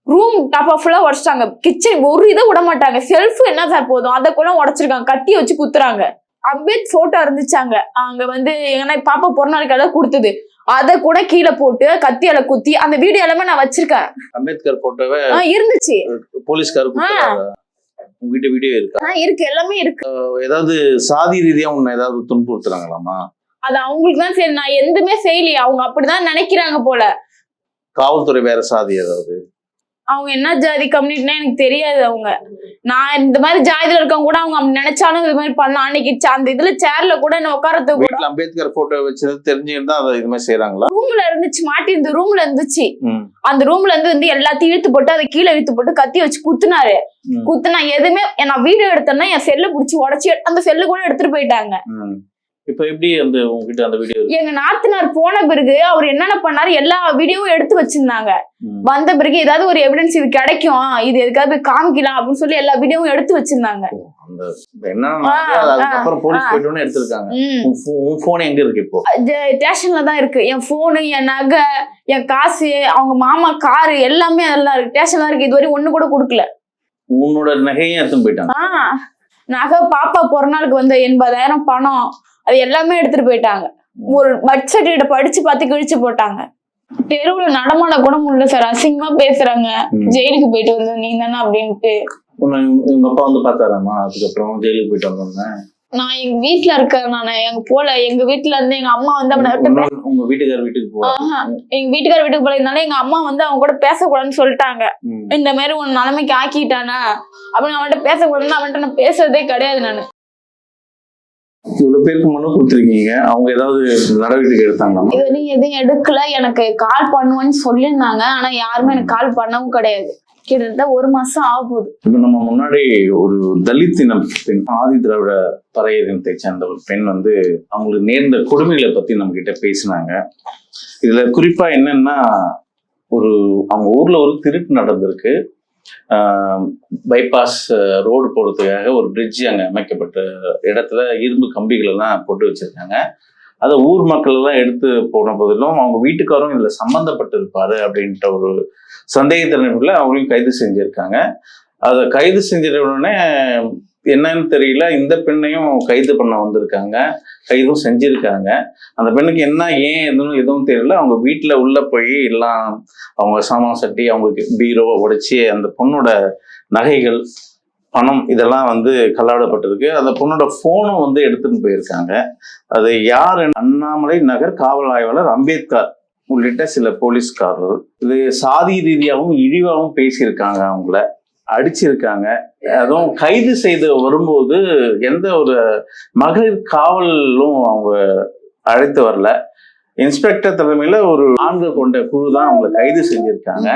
ரூம் டாப்பா ஃபுல்லா உடைச்சிட்டாங்க. கிச்சன் ஒரு இதை விட மாட்டாங்க. செல்ஃப் என்ன சார் போதும் அதை கூட உடைச்சிருக்காங்க. கத்திய வச்சு குத்துறாங்க. அம்பேத் போட்டோ இருந்துச்சாங்க அங்க வந்து எங்கன்னா பாப்பா பிறநாளுக்கு எல்லாம் கொடுத்தது. அதை கூட கீழே போட்டு கத்தியால குத்தி அந்த வீடியோ எல்லாமே நான் வச்சிருக்கேன். அம்பேத்கர் போட்டோவே இருந்துச்சு. போலீஸ்காரருக்கு உங்ககிட்ட வீடியோ இருக்கா? இருக்கு, எல்லாமே இருக்கு. ஏதாவது சாதி ரீதியா உன்னை ஏதாவது துன்புறுத்துறாங்களாமா? அது அவங்களுக்கு தான் சரி. நான் எதுவுமே செய்யலையே. அவங்க அப்படிதான் நினைக்கிறாங்க போல. காவல்துறை வேற சாதி ஏதாவது? அவங்க என்ன ஜாதி கம்யூனிட்டினா எனக்கு தெரியாது. அவங்க நான் இந்த மாதிரி ஜாதியில இருக்கவங்க கூட அவங்க அப்படி நினைச்சாலும் இது மாதிரி பண்ணலாம். அன்னைக்கு அந்த இதுல சேர்ல கூட என்ன உட்காரத்துக்கு கூட அம்பேத்கர் போட்டோ வச்சது தெரிஞ்சுக்கிட்டு அதை இது மாதிரி செய்யறாங்களா? ரூம்ல இருந்துச்சு, மாட்டி இந்த ரூம்ல இருந்துச்சு. அந்த ரூம்ல இருந்து எல்லாத்தையும் இழுத்து போட்டு அதை கீழே இழுத்து போட்டு கத்தி வச்சு குத்துனாரு. குத்துனா எதுவுமே நான் வீடியோ எடுத்தேன்னா என் செல்ல புடிச்சு உடச்சி அந்த செல்லு கூட எடுத்துட்டு போயிட்டாங்க. இப்ப எப்படி அந்த உங்ககிட்ட அந்த வீடியோ? எங்க நாத்தனார் போன பிறகு அவர் என்னென்ன பண்ணாரு எல்லா வீடியோவும் எடுத்து வச்சிருந்தாங்க. வந்த பிறகு ஏதாவது ஒரு எவிடன்ஸ் இது கிடைக்கும், இது எதுக்காக போய் காமிக்கலாம் அப்படின்னு சொல்லி எல்லா வீடியோவும் எடுத்து வச்சிருந்தாங்க. ஸ்டேஷன்ல தான் இருக்கு. என் போனு, என் நகை, என் காசு, அவங்க மாமா காரு எல்லாமே அதெல்லாம் இருக்கு. ஸ்டேஷன்ல இருக்கு. இதுவரை ஒண்ணு கூட கொடுக்கல. உன்னோட நகையும் எடுத்து போயிட்டாங்க. நகை பாப்பா பிறநாளுக்கு வந்த 80,000 பணம் அது எல்லாமே எடுத்துட்டு போயிட்டாங்க. ஒரு பர்த் சர்டிபிகேட் படிச்சு பார்த்து கிழிச்சு போட்டாங்க. தெருவுல நடமாட கூட முடியல சார். அசிங்கமா பேசுறாங்க. ஜெயிலுக்கு போயிட்டு வந்தோம் நீ தானே அப்படின்ட்டு. உங்க அப்பா வந்து பாத்தாராமா? அதுக்கப்புறம் ஜெயிலுக்கு போயிட்டு வந்தோம். நான் எங்க வீட்டுல இருக்கேன். நான் எங்க போல. எங்க வீட்டுல இருந்து எங்க அம்மா வந்து உங்க வீட்டுக்கார வீட்டுக்கு எங்க வீட்டுக்கார வீட்டுக்கு போயிருந்தாலும் எங்க அம்மா வந்து அவங்க கூட பேசக்கூடாதுன்னு சொல்லிட்டாங்க. இந்த மாதிரி உன் நிலைமைக்கு ஆக்கிட்டானா அப்படின்னு அவன்கிட்ட பேசக்கூடாதுன்னு அவன்கிட்ட நான் பேசுறதே கிடையாது. நானு இவ்வளவு பேருக்கு மனு கொடுத்துருக்கீங்க. அவங்க ஏதாவது நடவடிக்கை எடுத்தாங்களா? இது எதுவும் எடுக்கல. எனக்கு கால் பண்ணுவேன்னு சொல்லியிருந்தாங்க. ஆனா யாருமே எனக்கு கால் பண்ணவும் கிடையாது. கிட்டத்தட்ட 1 மாசம் ஆக போகுது. இப்ப நம்ம முன்னாடி ஒரு தலித் இன பெண், ஆதி திராவிட பறையினத்தை சேர்ந்த ஒரு பெண் வந்து அவங்களுக்கு நேர்ந்த கொடுமைகளை பத்தி நம்ம கிட்ட பேசினாங்க. இதுல குறிப்பா என்னன்னா, அவங்க ஊர்ல ஒரு திருட்டு நடந்திருக்கு. பைபாஸ் ரோடு போடுறதுக்காக ஒரு பிரிட்ஜ் அங்க அமைக்கப்பட்ட இடத்துல இரும்பு கம்பிகள் எல்லாம் போட்டு வச்சிருக்காங்க. அதை ஊர் மக்கள் எல்லாம் எடுத்து போன போதிலும் அவங்க வீட்டுக்காரும் இதுல சம்பந்தப்பட்டு இருப்பாரு அப்படின்ற ஒரு சந்தேகத்தினருக்குள்ள அவங்களையும் கைது செஞ்சிருக்காங்க. அதை கைது செஞ்ச உடனே என்னன்னு தெரியல, இந்த பெண்ணையும் கைது பண்ண வந்திருக்காங்க, கைதும் செஞ்சிருக்காங்க. அந்த பெண்ணுக்கு என்ன ஏன் எதுவும் தெரியல. அவங்க வீட்டுல உள்ள போய் எல்லாம் அவங்க சாமான் சட்டி, அவங்களுக்கு பீரோவை உடைச்சி அந்த பொண்ணோட நகைகள், பணம் இதெல்லாம் வந்து கல்லாடப்பட்டிருக்கு. அந்த பொண்ணோட போனும் வந்து எடுத்துட்டு போயிருக்காங்க. அது யாரு? அண்ணாமலை நகர் காவல் ஆய்வாளர் அம்பேத்கர் உள்ளிட்ட சில போலீஸ்காரர்கள். இது சாதி ரீதியாகவும் இழிவாகவும் பேசியிருக்காங்க, அவங்கள அடிச்சிருக்காங்க. அதுவும் கைது செய்து வரும்போது எந்த ஒரு மகளிர் காவலும் அவங்க அழைத்து வரல. இன்ஸ்பெக்டர் தலைமையில ஒரு ஆண்கள் கொண்ட குழு தான் அவங்களை கைது செஞ்சிருக்காங்க.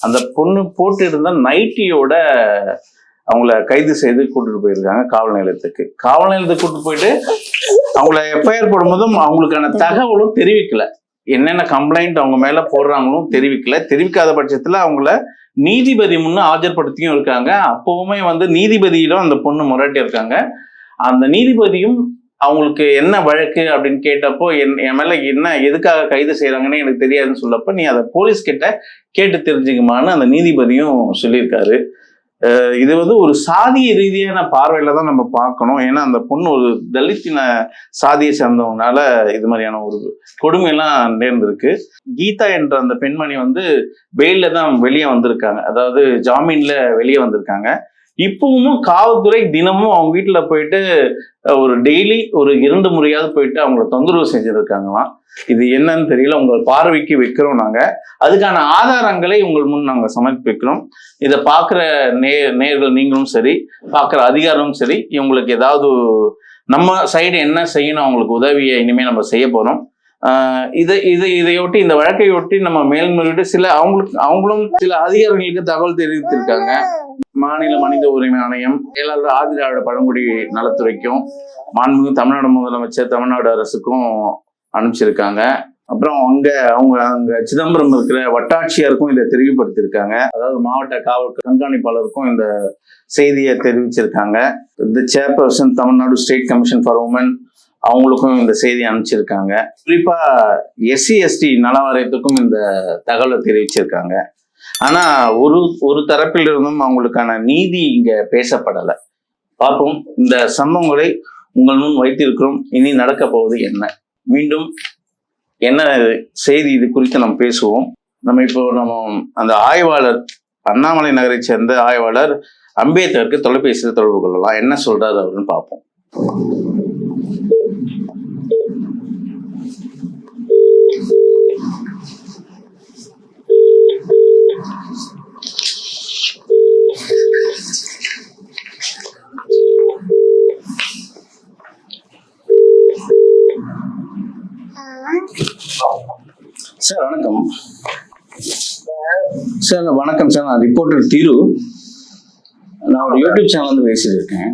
அந்த பொண்ணு போட்டு இருந்த நைட்டியோட அவங்கள கைது செய்து கூட்டிட்டு போயிருக்காங்க காவல் நிலையத்துக்கு. காவல் நிலையத்துக்கு கூட்டிட்டு போயிட்டு அவங்கள எஃப்ஐஆர் போடும்போதும் அவங்களுக்கான தகவலும் தெரிவிக்கல. என்னென்ன கம்ப்ளைண்ட் அவங்க மேல போடுறாங்களும் தெரிவிக்கல. தெரிவிக்காத பட்சத்துல அவங்கள நீதிபதி முன்னு ஆஜர்படுத்தியும் இருக்காங்க. அப்பவுமே நீதிபதியிடம் அந்த பொண்ணு முறைட்டி இருக்காங்க. அந்த நீதிபதியும் அவங்களுக்கு என்ன வழக்கு அப்படின்னு கேட்டப்போ என் மேல என்ன எதுக்காக கைது செய்யறாங்கன்னு எனக்கு தெரியாதுன்னு சொல்லப்ப, நீ அதை போலீஸ் கிட்ட கேட்டு தெரிஞ்சுக்குமான்னு அந்த நீதிபதியும் சொல்லியிருக்காரு. இது ஒரு சாதிய ரீதியான பார்வையில தான் நம்ம பார்க்கணும். ஏன்னா அந்த பொண்ணு ஒரு தலித்தின சாதியை சேர்ந்தவங்கனால இது மாதிரியான ஒரு கொடுமையெல்லாம் நேர்ந்திருக்கு. கீதா என்ற அந்த பெண்மணி பெயில்ல தான் வெளியே வந்திருக்காங்க, அதாவது ஜாமீன்ல வெளியே வந்திருக்காங்க. இப்பவும் காவல்துறை தினமும் அவங்க வீட்டுல போயிட்டு ஒரு டெய்லி ஒரு 2 முறையாவது போயிட்டு அவங்கள தொந்தரவு செஞ்சிருக்காங்களாம். இது என்னன்னு தெரியல, உங்கள் பார்வைக்கு வைக்கிறோம் நாங்க. அதுக்கான ஆதாரங்களை உங்கள் முன் நாங்க சமர்ப்பிக்கிறோம். இதை பார்க்குற நேயர்கள் நீங்களும் சரி, பார்க்குற அதிகாரமும் சரி, இவங்களுக்கு ஏதாவது நம்ம சைடு என்ன செய்யணும் அவங்களுக்கு உதவியை இனிமேல் நம்ம செய்ய போறோம். இதையொட்டி இந்த வழக்கையொட்டி நம்ம மேல்முறையீடு அவங்களும் சில அதிகாரிகளுக்கு தகவல் தெரிவித்திருக்காங்க. மாநில மனித உரிமை ஆணையம், செயலாளர் ஆதிராவிட பழங்குடி நலத்துறைக்கும், மாண்புமிகு தமிழ்நாடு முதலமைச்சர், தமிழ்நாடு அரசுக்கும் அனுப்பிச்சிருக்காங்க. அப்புறம் அவங்க சிதம்பரம் இருக்கிற வட்டாட்சியருக்கும் இதை தெரிவிப்படுத்தியிருக்காங்க. அதாவது மாவட்ட காவல் கண்காணிப்பாளருக்கும் இந்த செய்தியை தெரிவிச்சிருக்காங்க. இந்த chairperson Tamil Nadu state commission for woman அவங்களுக்கும் இந்த செய்தி அனுப்பிச்சிருக்காங்க. குறிப்பா SC ST நல வாரியத்துக்கும் இந்த தகவலை தெரிவிச்சிருக்காங்க. ஆனா ஒரு தரப்பில் இருந்தும் அவங்களுக்கான நீதி இங்க பேசப்படலை. பார்ப்போம். இந்த சம்பவங்களை உங்கள் முன் வைத்திருக்கிறோம். இனி நடக்க போவது என்ன, மீண்டும் என்ன செய்தி, இது குறித்து நம்ம பேசுவோம். நம்ம அந்த ஆய்வாளர், அண்ணாமலை நகரை சேர்ந்த ஆய்வாளர் அம்பேத்கருக்கு தொலைபேசியில் தொடர்பு கொள்ளலாம். என்ன சொல்றாரு அவருன்னு பார்ப்போம். சார் வணக்கம். சார் வணக்கம் சார், நான் ரிப்போர்ட்டர் திரு. நான் ஒரு யூடியூப் சேனல் பேசிட்டு இருக்கேன்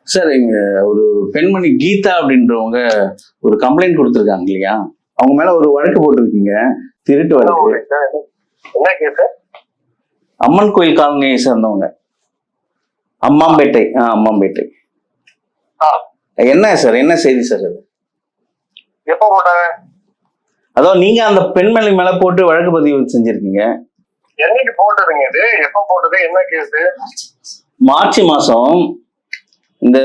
சார். இங்க ஒரு பெண்மணி கீதா அப்படின்றவங்க ஒரு கம்ப்ளைண்ட் கொடுத்துருக்காங்க இல்லையா, அவங்க மேல ஒரு வழக்கு போட்டிருக்கீங்க, திருட்டு வழக்கு. அம்மன் கோயில் காலனியை சேர்ந்தவங்க, அம்மாம்பேட்டை. அம்மாம்பேட்டை. என்ன சார், என்ன செய்தி சார் அது? எப்ப போட்டாங்க? அதான் நீங்க அந்த பெண்மணி மேல போட்டு வழக்கு பதிவு செஞ்சிருக்கீங்க. என்னைக்கு போட்டதுங்க இது? எப்ப போட்டது? என்ன கேஸ்? மார்ச் மாசம் இந்த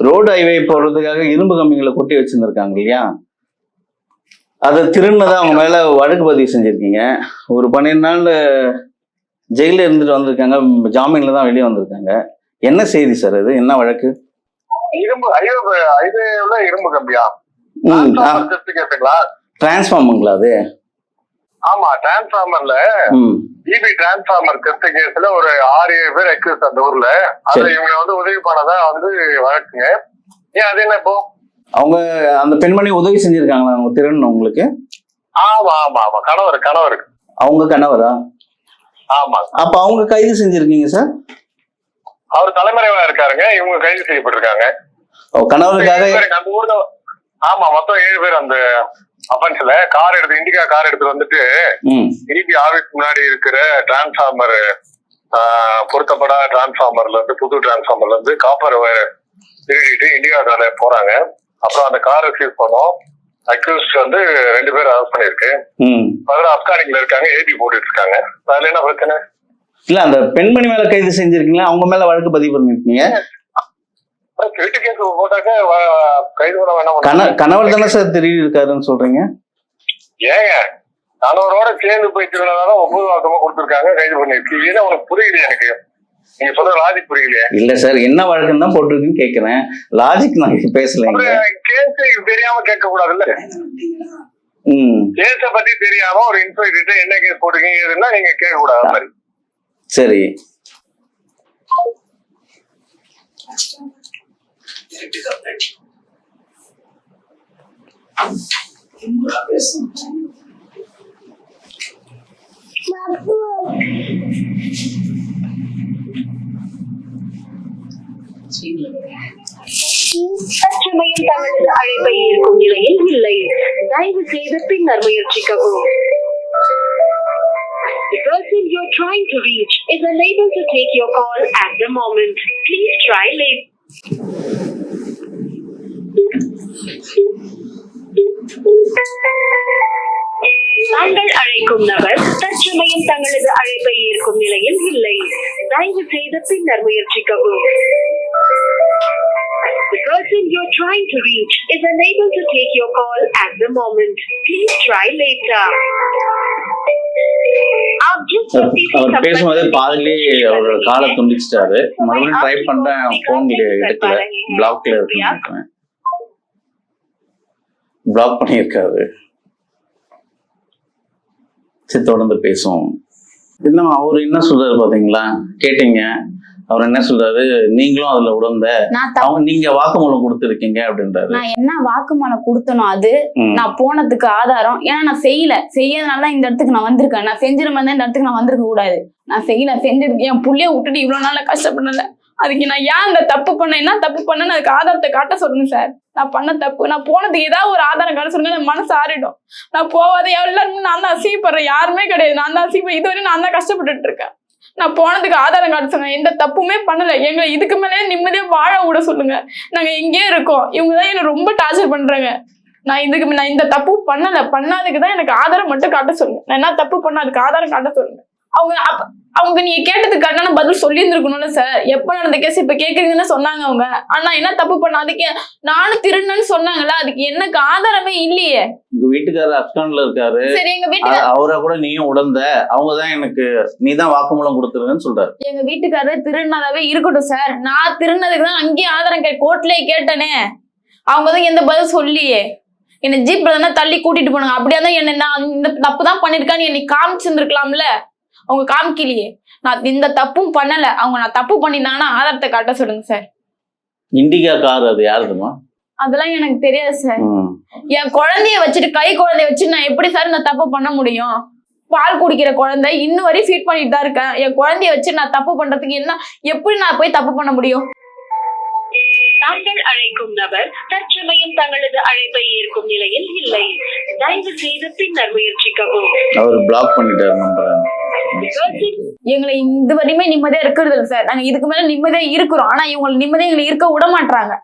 ரோடு ஹைவே போடுறதுக்காக இரும்பு கம்பிகளை கொட்டி வச்சிருந்திருக்காங்க இல்லையா, அதை திருநதான் அவங்க மேல வழக்கு பதிவு செஞ்சிருக்கீங்க. ஒரு 12 நாள் ஜெயில இருந்துட்டு வந்திருக்காங்க, ஜாமீன்ல தான் வெளியே வந்திருக்காங்க. என்ன செய்தி சார் அது? என்ன வழக்கு? இரும்பு இரும்பு கம்பியா? டிரான்ஸ்ஃபார்மங்களா அது? ஆமா, டிரான்ஸ்ஃபார்மர்ல EB டிரான்ஸ்ஃபார்மர் டெஸ்ட் கேஸ்ல ஒரு 6-7 பேர் அக்யூஸ் அந்த ஊர்ல. அதுல இவங்க உதவி பண்ணதா வழக்குங்க. ஏன் அது என்ன இப்போ? அவங்க அந்த பெண்மணி உதவி செஞ்சிருக்காங்களா அவங்க திருநன் உங்களுக்கு? ஆமா ஆமா ஆமா, கணவர். அவங்க கணவரா? ஆமா. அப்ப அவங்க கைது செஞ்சிருக்கீங்க சார்? அவர் தலைமறைவா இருக்காருங்க, இவங்க கைது செய்யப்பட்டிருக்காங்க. கணவருக்காக அந்த ஊர்ல. ஆமா, மொத்தம் 7 பேர் அந்த அஃபென்ஸ்ல. இண்டிகா கார் எடுத்து வந்துட்டு EB ஆபீஸ் முன்னாடி இருக்கிற டிரான்ஸ்ஃபார்மர், பொருத்தப்படாத டிரான்ஸ்ஃபார்மர்ல இருந்து, புது டிரான்ஸ்ஃபார்மர்ல இருந்து காப்பர் வயர் திருடிட்டு இண்டிகா கார்ல போறாங்க. அப்புறம் அந்த காரை சீஸ் பண்ணோம். அக்யூஸ்ட் 2 பேர் அரெஸ்ட் பண்ணிருக்கு. அப்கானிங்ல இருக்காங்க, AB போட்டுட்டு இருக்காங்க. அதுல என்ன பிரச்சனை இல்ல? அந்த பெண்மணி மேல கைது செஞ்சிருக்கீங்களா, அவங்க மேல வழக்கு பதிவு பண்ணிருக்கீங்க? திருட்டு கேஸ் போட்டாக்க கைது பண்ண வேணாம். கணவர் தானே சார் திருடி இருக்காருன்னு சொல்றீங்க? ஏங்க, கணவரோட சேர்ந்து போய் திருடினாதான் 9 வாரமா கொடுத்துருக்காங்க, கைது பண்ணிருக்கு. இது உனக்கு புரியலையா? எனக்கு நீங்க சொல்ற லாஜிக் புரியலையே. இல்ல சார், என்ன வழக்குன்னு தான் போட்டிருக்குன்னு கேட்கிறேன். லாஜிக் நான் பேசலைங்க. கேஸ் தெரியாம கேட்க கூடாதுல்ல. கேஸ பத்தி தெரியாம ஒரு இன்ஸ்பெக்டர் என்ன கேஸ் போட்டிருக்கீங்கன்னா நீங்க கேட்க கூடாது மாதிரி. சரி. தற்சமயம் தங்களது அழைப்பை ஏற்கும் நிலையில் இல்லை. தயவு செய்து பின்னர் முயற்சிக்கவும். The person you're trying to reach is unable to take your call at the moment. Please try later. தாங்கள் அழைக்கும் நபர் தற்சமயம் தங்களது அழைப்பை ஏற்கும் நிலையில் இல்லை. தயவு செய்து பின்னர் முயற்சிக்கவும். The person you're trying to reach is unable to take your call at the moment. Please try later. அவர் பேசும்போதே பாதிலேயே அவர் காலை துண்டிச்சிட்டாரு. மறுபடியும் ட்ரை பண்றேன், போன்ல எடுக்கல, பிளாக்ல இருக்கு, பிளாக் பண்ணியிருக்காரு. சரி, தொடர்ந்து பேசுவோம். இன்னும் அவர் என்ன சொல்றாரு பாத்தீங்களா, கேட்டீங்க? அவர் என்ன சொல்றாரு, நீங்களும் அதுல உடந்த அவங்க நீங்க வாக்குமூலம் கொடுத்துருக்கீங்க அப்படின்றாரு. நான் என்ன வாக்குமூலம் கொடுத்தனோ அது நான் போனதுக்கு ஆதாரம். ஏன்னா நான் செய்யறதுனால இந்த இடத்துக்கு நான் வந்திருக்கேன். நான் செஞ்சிருந்தா இந்த இடத்துக்கு நான் வந்திருக்க கூடாது. நான் செஞ்சிருக்கேன். என் புள்ளைய விட்டுட்டு இவ்வளவு நாள கஷ்டப்படல. அதுக்கு நான் ஏன் அந்த தப்பு பண்ணேன், என்ன தப்பு பண்ணேன்னு அதுக்கு ஆதாரத்தை காட்ட சொல்லுங்க சார். நான் பண்ண தப்பு, நான் போனதுக்கு ஏதாவது ஒரு ஆதாரம் காட்ட சொல்லுங்க, என் மனசு ஆறிடும். நான் போவாத எல்லாருமே நான் தான் அசிங்கப்படுறேன், யாருமே கிடையாது. நான் தான் அசிங்கப்படுறேன். இதுவரை நான் தான் கஷ்டப்பட்டுட்டு இருக்கேன். நான் போனதுக்கு ஆதாரம் காட்ட சொல்லுங்க. எந்த தப்புமே பண்ணல. எங்களை இதுக்கு மேலே நிம்மதியா வாழ விட சொல்லுங்க. நாங்க இங்கேயே இருக்கோம். இவங்கதான் என்ன ரொம்ப டார்ச்சர் பண்றாங்க. நான் இந்த தப்பு பண்ணாதுக்குதான் எனக்கு ஆதாரம் மட்டும் காட்ட சொல்லுங்க. நான் என்ன தப்பு பண்ண அதுக்கு ஆதாரம் காட்ட சொல்லுங்க. அவங்க நீங்க கேட்டதுக்கு கரெக்டான பதில் சொல்லி இருந்திருக்கணும்ல சார். எப்ப நடந்த கேஸ் இப்ப கேக்குறீங்கன்னு சொன்னாங்க அவங்க. ஆனா என்ன தப்பு பண்ண, அதுக்கு நானும் திருநன்னு சொன்னாங்கல்ல, அதுக்கு எனக்கு ஆதாரமே இல்லையே. உங்க வீட்டுக்காரர் அப்கான்ல இருக்காரு. சரி, எங்க வீட்டுக்காரர் அவரை கூட நீயும் உடந்த, அவங்கதான் எனக்கு நீதான் வாக்குமூலம் கொடுத்துருங்கன்னு சொல்றாரு. எங்க வீட்டுக்காரர் திருநதாவே இருக்கட்டும் சார். நான் திருநதுக்கு தான் அங்கேயே ஆதாரம் கோர்ட்லயே கேட்டனே. அவங்கதான் எந்த பதில் சொல்லியே. என்ன ஜீப்ல தானே தள்ளி கூட்டிட்டு போனாங்க. அப்படியா தான் என்ன நான் இந்த தப்பு தான் பண்ணிருக்கான்னு என்னை காமிச்சிருந்துருக்கலாம்ல. அவங்க காமிக்கலையே. நான் இந்த தப்பும் பண்ணல. அவங்க நான் தப்பு பண்ணிருந்தாங்கன்னா ஆதாரத்தை காட்ட சொல்லுங்க சார். இண்டிகா கார் அது யாருதுமா? அதெல்லாம் எனக்கு தெரியாது சார். என் குழந்தைய வச்சுட்டு குழந்தைய வச்சு நான் எப்படி சார் இந்த தப்பு பண்ண முடியும்? பால் குடிக்கிற குழந்தை இன்னும் வரையும் ஃபீட் பண்ணிட்டு தான் இருக்கேன். என் குழந்தைய வச்சு நான் தப்பு பண்றதுக்கு எப்படி நான் போய் தப்பு பண்ண முடியும்? தாங்கள் அழைக்கும் நபர் தற்சமயம் தங்களது அழைப்பை ஏற்கும் நிலையில் இல்லை. தயவு செய்து பின்னர் முயற்சிக்கவும். அவர் பிளாக் பண்ணிட்டாரு நம்பர். எங்களை இது வரையுமே நிம்மதியா இருக்கிறது இல்லை சார். நாங்க இதுக்கு மேல நிம்மதியா இருக்கிறோம். ஆனா இவங்களை நிம்மதியா எங்களை இருக்க விட மாட்டாங்க.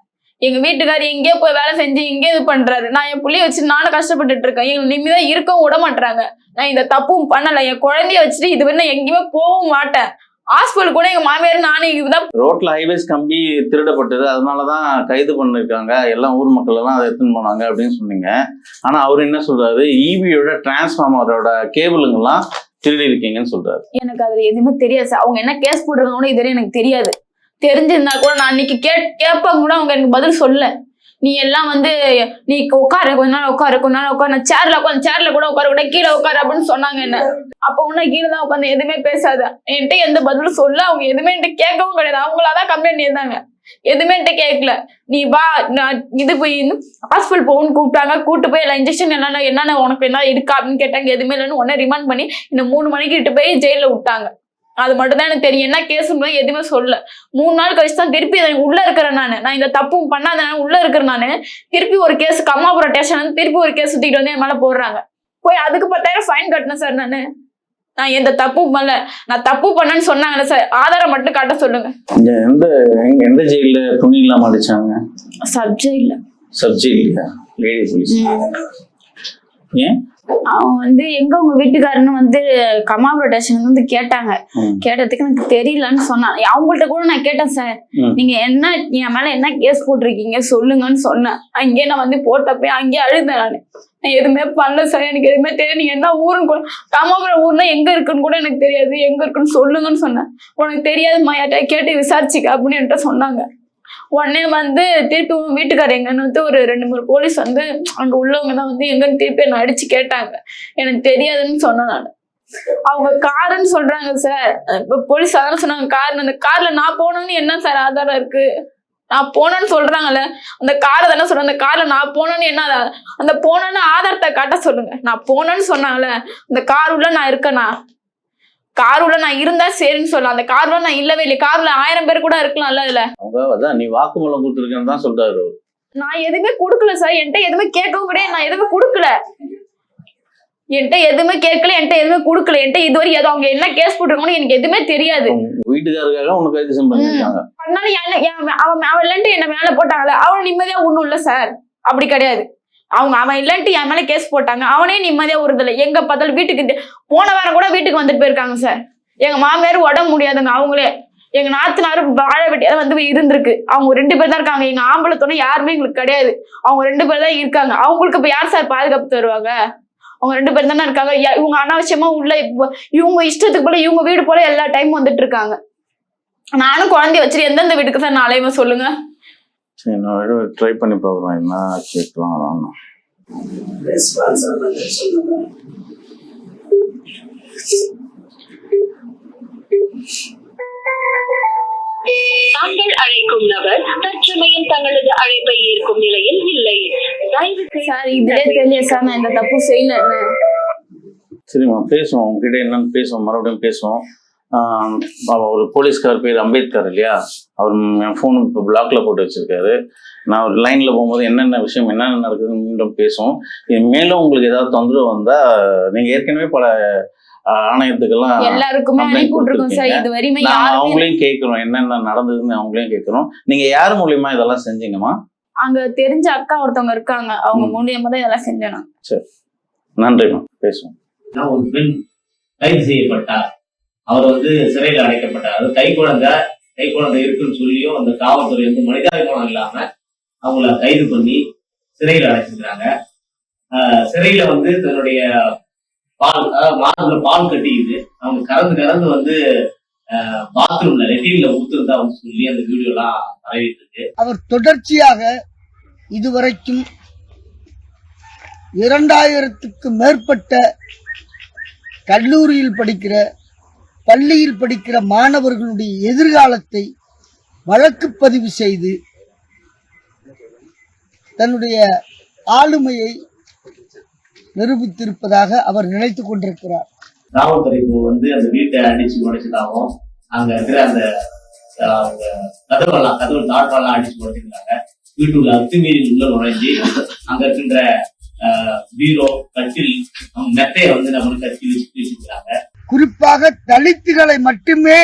எங்க வீட்டுக்காரர் எங்கேயோ போய் வேலை செஞ்சு எங்கேயோ இது பண்றாரு. நான் என் புள்ளைய வச்சு நானும் கஷ்டப்பட்டுட்டு இருக்கேன். எங்களை நிம்மதியா இருக்கவும் விட மாட்டாங்க. நான் இந்த தப்பும் பண்ணல. என் குழந்தைய வச்சுட்டு இது வரை எங்கேயுமே போகவும் மாட்டேன். ஹாஸ்பிட்டல் கூட எங்க மாமியார் நானே இதுதான். ரோட்ல ஹைவேஸ் கம்பி திருடப்பட்டது, அதனாலதான் கைது பண்ணிருக்காங்க. எல்லாம் ஊர் மக்கள் எல்லாம் அதை எடுத்துன்னு போனாங்க அப்படின்னு சொன்னீங்க. ஆனா அவரு என்ன சொல்றாரு, ஈபியோட டிரான்ஸ்ஃபார்மரோட கேபிளுங்கெல்லாம் திருடி இருக்கீங்கன்னு சொல்றாரு. எனக்கு அதுல எதுவுமே தெரியாது சார். அவங்க என்ன கேஸ் போடுறாங்கன்னு இதுவரை எனக்கு தெரியாது. தெரிஞ்சிருந்தா கூட நான் அன்னைக்கு கேட்பாங்க கூட அவங்க எனக்கு பதில் சொல்ல. நீ எல்லாம் நீ உட்காரு, கொஞ்ச நாள் உட்காரு, நான் சேர்ல கூட உட்கார கூட, கீழே உட்காரு அப்படின்னு சொன்னாங்க என்ன. அப்ப உன்ன கீழே தான் உட்காந்து எதுவுமே பேசாத, என்கிட்ட எந்த பதிலும் சொல்ல. அவங்க எதுவுமே என்கிட்ட கேட்கவும் கிடையாது. அவங்களாதான் கம்ப்ளைண்ட் இருந்தாங்க. எதுவுமே என்கிட்ட கேட்கல. நீ வா, நான் இது போய் ஹாஸ்பிட்டல் போகணும்னு கூப்பிட்டாங்க. கூப்பிட்டு போய் எல்லாம் இன்ஜெக்ஷன் என்னென்ன உனக்கு என்ன இருக்கா அப்படின்னு கேட்டாங்க. எதுவுமே இல்லைன்னு உடனே ரிமாண்ட் பண்ணி இன்னும் 3 மணிக்கு இட்டு போய் ஜெயில விட்டாங்க. அது மட்டும் தான் எனக்கு தெரியும். என்ன கேஸ் எதுவுமே சொல்ல. 3 நாள் கழிச்சு தான் திருப்பி உள்ள இருக்கிறேன். நான் இந்த தப்பும் பண்ணாத உள்ள இருக்கிறேன். நான் திருப்பி ஒரு கேஸ் கம்மாபுரம் ஸ்டேஷன் திருப்பி ஒரு கேஸ் சுத்திட்டு வந்து என் மேல போடுறாங்க. போய் அதுக்கு 10,000 ஃபைன் கட்டினேன் சார். நான் எந்த தப்பும் பண்ணல. நான் தப்பு பண்ணேன்னு சொன்னாங்கல்ல சார், ஆதாரம் மட்டும் காட்ட சொல்லுங்க. எந்த ஜெயில துணி இல்லாம அடிச்சாங்க? சப் ஜெயில லேடி போலீஸ். ஏன் அவங்க எங்க உங்க வீட்டுக்காரன்னு கமாபுரம் ஸ்டேஷன் கேட்டாங்க. கேட்டதுக்கு எனக்கு தெரியலன்னு சொன்னாங்க. அவங்கள்ட்ட கூட நான் கேட்டேன் சார், நீங்க என்ன என் மேல என்ன கேஸ் போட்டிருக்கீங்க சொல்லுங்கன்னு சொன்னேன். அங்கேயே நான் போட்டப்ப அங்கேயே அழுதேன். நான் எதுவுமே பண்ணல சார். எனக்கு எதுவுமே தெரியாது. நீங்க என்ன ஊருன்னு கூட, கமாபுரம் ஊர்னா எங்க இருக்குன்னு கூட எனக்கு தெரியாது. எங்க இருக்குன்னு சொல்லுங்கன்னு சொன்னேன். உனக்கு தெரியாதுமா, யார்ட்ட கேட்டு விசாரிச்சுக்க அப்படின்னு என்கிட்ட சொன்னாங்க. உடனே திருப்பி உங்க வீட்டுக்காரர் எங்கன்னு ஒரு 2-3 போலீஸ் அங்க உள்ளவங்க தான் எங்கன்னு திருப்பி என்ன அடிச்சு கேட்டாங்க. எனக்கு தெரியாதுன்னு சொன்னேன் நான். அவங்க காருன்னு சொல்றாங்க சார். இப்ப போலீஸ் அதான் சொன்னாங்க கார். அந்த கார்ல நான் போனோன்னு என்ன சார் ஆதாரம் இருக்கு? நான் போனேன்னு சொல்றாங்கல்ல, அந்த காரை தானே சொல்றேன். அந்த கார்ல நான் போனேன்னு என்ன, அந்த போனேன்னு ஆதாரத்தை காட்ட சொல்லுங்க. நான் போனேன்னு சொன்னாங்கல்ல, அந்த கார் உள்ள நான் இருக்கேனா? காருல நான் இருந்தா சரின்னு சொல்லலாம், அந்த கார்ல நான் இல்லவே இல்லை. கார்ல 1000 பேர் கூட இருக்கலாம்ல. இதுல அவங்க அதான் நீ வாக்குமூலம் கொடுத்துருக்கேன்னு தான் சொல்றாரு. நான் எதுவுமே கொடுக்கல சார், என்கிட்ட எதுவுமே கேட்கவும் கிடையாது. நான் எதுவுமே கொடுக்கல, என்கிட்ட எதுவுமே கேட்கல, என்கிட்ட எதுவுமே கொடுக்கல. என்கிட்ட இதுவரை ஏதோ அவங்க என்ன கேஸ் போட்டிருக்காங்கன்னு எனக்கு எதுவுமே தெரியாது. வீட்டுக்காரருக்காக உனக்கு கைது பண்ணிருக்காங்க. அவன் இல்லன்ட்டு என்ன மேல போட்டாங்கல்ல, அவன் நிம்மதியா ஒண்ணும் இல்ல சார். அப்படி கிடையாது. அவன் இல்லன்ட்டு என் மேல கேஸ் போட்டாங்க, அவனே நிம்மதியா உறுதல. எங்க பார்த்தாலும் வீட்டுக்கு போன வாரம் கூட வீட்டுக்கு வந்துட்டு போயிருக்காங்க சார். எங்க மாமியார் உடம்பு முடியாதுங்க, அவங்களே. எங்க நாத்தனாரும் வாழை வெட்டியா வந்து இருந்திருக்கு. அவங்க 2 பேர் தான் இருக்காங்க. எங்க ஆம்பளை துணை யாருமே எங்களுக்கு கிடையாது. அவங்க 2 பேர் தான் இருக்காங்க. அவங்களுக்கு இப்ப யார் சார் பாதுகாப்பு தருவாங்க? அவங்க 2 பேர் தானே இருக்காங்க. இவங்க அனாவசியமா உள்ள இவங்க இஷ்டத்துக்கு போல இவங்க வீடு போல எல்லா டைமும் வந்துட்டு இருக்காங்க. நானும் குழந்தைய வச்சுட்டு எந்தெந்த வீட்டுக்கு சார் நாளையுமே சொல்லுங்க. சரி, நான் ட்ரை பண்ணி பார்க்குறேன், என்ன கேட்கலாம். தாங்கள் அழைக்கும் நபர் தற்சமயம் தங்களது அழைப்பை ஏற்கும் நிலையில் இல்லை. சார் இதுலே தெரியல சார், நான் இந்த தப்பு செய்யல. சரிம்மா, பேசுவோம் உங்ககிட்ட என்னன்னு பேசுவோம், மறுபடியும் பேசுவோம். ஒரு போலீஸ்கார் பேர் அம்பேத்கர் இல்லையா, அவர் என் ஃபோன் இப்போ பிளாக்ல போட்டு வச்சிருக்காரு. நான் ஒரு லைன்ல போகும்போது என்னென்ன விஷயம் என்னென்ன நடக்குதுன்னு மீண்டும் பேசுவோம். இது மேலும் உங்களுக்கு ஏதாவது தொந்தரவு வந்தா நீங்க ஏற்கனவே பல ஆணையத்துக்கெல்லாம் எல்லாருக்குமே அனுப்பி விட்டுருக்கோம் சார். இது வரையுமே அவங்களையும் கேட்கிறோம், என்னென்ன நடந்ததுன்னு அவங்களையும் கேட்கிறோம். நீங்க யார் மூலியமா இதெல்லாம் செஞ்சீங்கம்மா? அங்க தெரிஞ்ச அக்கா ஒருத்தவங்க இருக்காங்க, அவங்க மூலியமா தான் இதெல்லாம் செஞ்சேன். சரி, நன்றிம்மா, பேசுவோம். ஒரு பெண் கைது செய்யப்பட்டார், அவர் சிறையில் அடைக்கப்பட்டார். அது கை குழந்தை இருக்குன்னு சொல்லியும் அந்த காவல்துறை மனிதாபிமானம் இல்லாம அவங்கள கைது பண்ணி சிறையில் அடைச்சிருக்கிறாங்க. சிறையில தன்னுடைய மார்புல பால் கட்டிக்குது, அவங்க கறந்து பாத்ரூம்ல லெட்டின்ல ஊத்துறதா சொல்லி அந்த வீடியோ எல்லாம் பரவிட்டு இருக்கு. அவர் தொடர்ச்சியாக இதுவரைக்கும் 2000க்கு மேற்பட்ட கல்லூரியில் படிக்கிற பள்ளியில் படிக்கிற மாணவர்களுடைய எதிர்காலத்தை வழக்கு பதிவு செய்து தன்னுடைய ஆளுமையை நிரூபித்திருப்பதாக அவர் நினைத்துக் கொண்டிருக்கிறார். காவல்துறைக்கு அந்த வீட்டை அடிச்சு உடைச்சதாகவும் அங்க இருக்கிற அந்த கதவு தாழ்வாலாம் அடிச்சு உடைச்சிருக்காங்க. வீட்டுள்ள அத்துமீறி உள்ள நுழைஞ்சி அங்க இருக்கின்ற பீரோ கட்டில் மெத்தையை நம்மளுக்கு கட்டி வச்சிருக்காங்க. குறிப்பாக தலித்துகளை மட்டுமே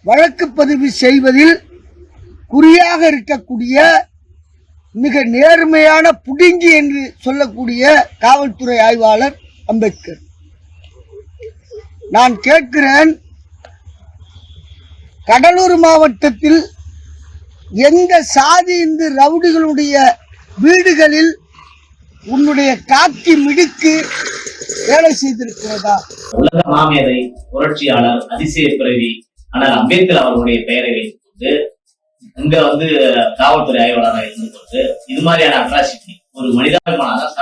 வழக்கு பதிவு செய்வதில் குறியாக இருக்கக்கூடிய மிக நேர்மையான புடுங்கி என்று சொல்லக்கூடிய காவல்துறை ஆய்வாளர் அம்பேத்கர், நான் கேட்கிறேன், கடலூர் மாவட்டத்தில் எந்த சாதி இந்து ரவுடிகளுடைய வீடுகளில் உன்னுடைய காக்கி மிடுக்கு வேலை செய்திருக்கிறதா? உலக மாமேதை, புரட்சியாளர், அதிசய பிறவி ஆனால் அம்பேத்கர் அவர்களுடைய பெயரை வைத்துக் கொண்டு இங்க காவல்துறை ஆய்வாளராக இருந்து கொண்டு இது மாதிரியான அட்ராசிட்டி, ஒரு மனிதாபிமானம்,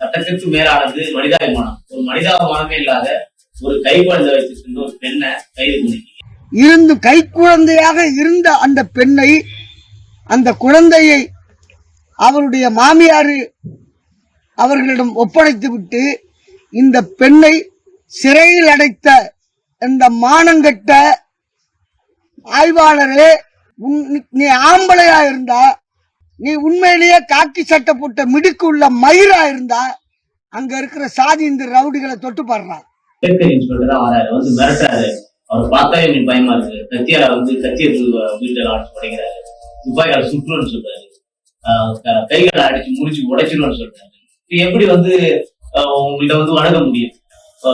சட்டத்திற்கு மேலானது மனிதாபிமானம், ஒரு மனிதாபிமானமே இல்லாத ஒரு கை குழந்தை வைத்திருக்கின்ற ஒரு பெண்ணை கைது பண்ணிருக்கீங்க. கை குழந்தையாக இருந்த அந்த பெண்ணை, அந்த குழந்தையை அவருடைய மாமியார் அவர்களிடம் ஒப்படைத்து விட்டு இந்த பெண்ணை சிறையில் அடைத்த இந்த மானங்கட்ட ஆய்வாளரே, நீ ஆம்பளையா இருந்தா, நீ உண்மையிலேயே காக்கி சட்டை போட்ட மிடுக்கு உள்ள மயிரா இருந்தா அங்க இருக்கிற சாதி இந்த ரவுடிகளை தொட்டு பாடுறான். மிரட்டாரு, அவர் பார்த்தாவே நீ பயமா இருக்கு. கத்தியால கத்திய வீட்டுல அடிச்சு உடைக்கிறாரு, துப்பாக்கியால சுற்றுன்னு சொல்றாரு, கைகளை அடிச்சு முடிச்சு உடைச்சிருன்னு சொல்றாரு. எப்படி உங்கள்கிட்ட வணங்க முடியும்?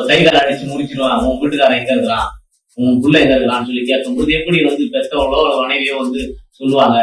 கைகளை அடிச்சு முடிச்சிருவான், உன் வீட்டுக்காரன் எங்க இருக்கிறான், உன் புள்ள எங்க இருக்கிறான்னு சொல்லி கேட்கும்போது எப்படி பெத்தவங்களோ மனைவியோ சொல்லுவாங்க?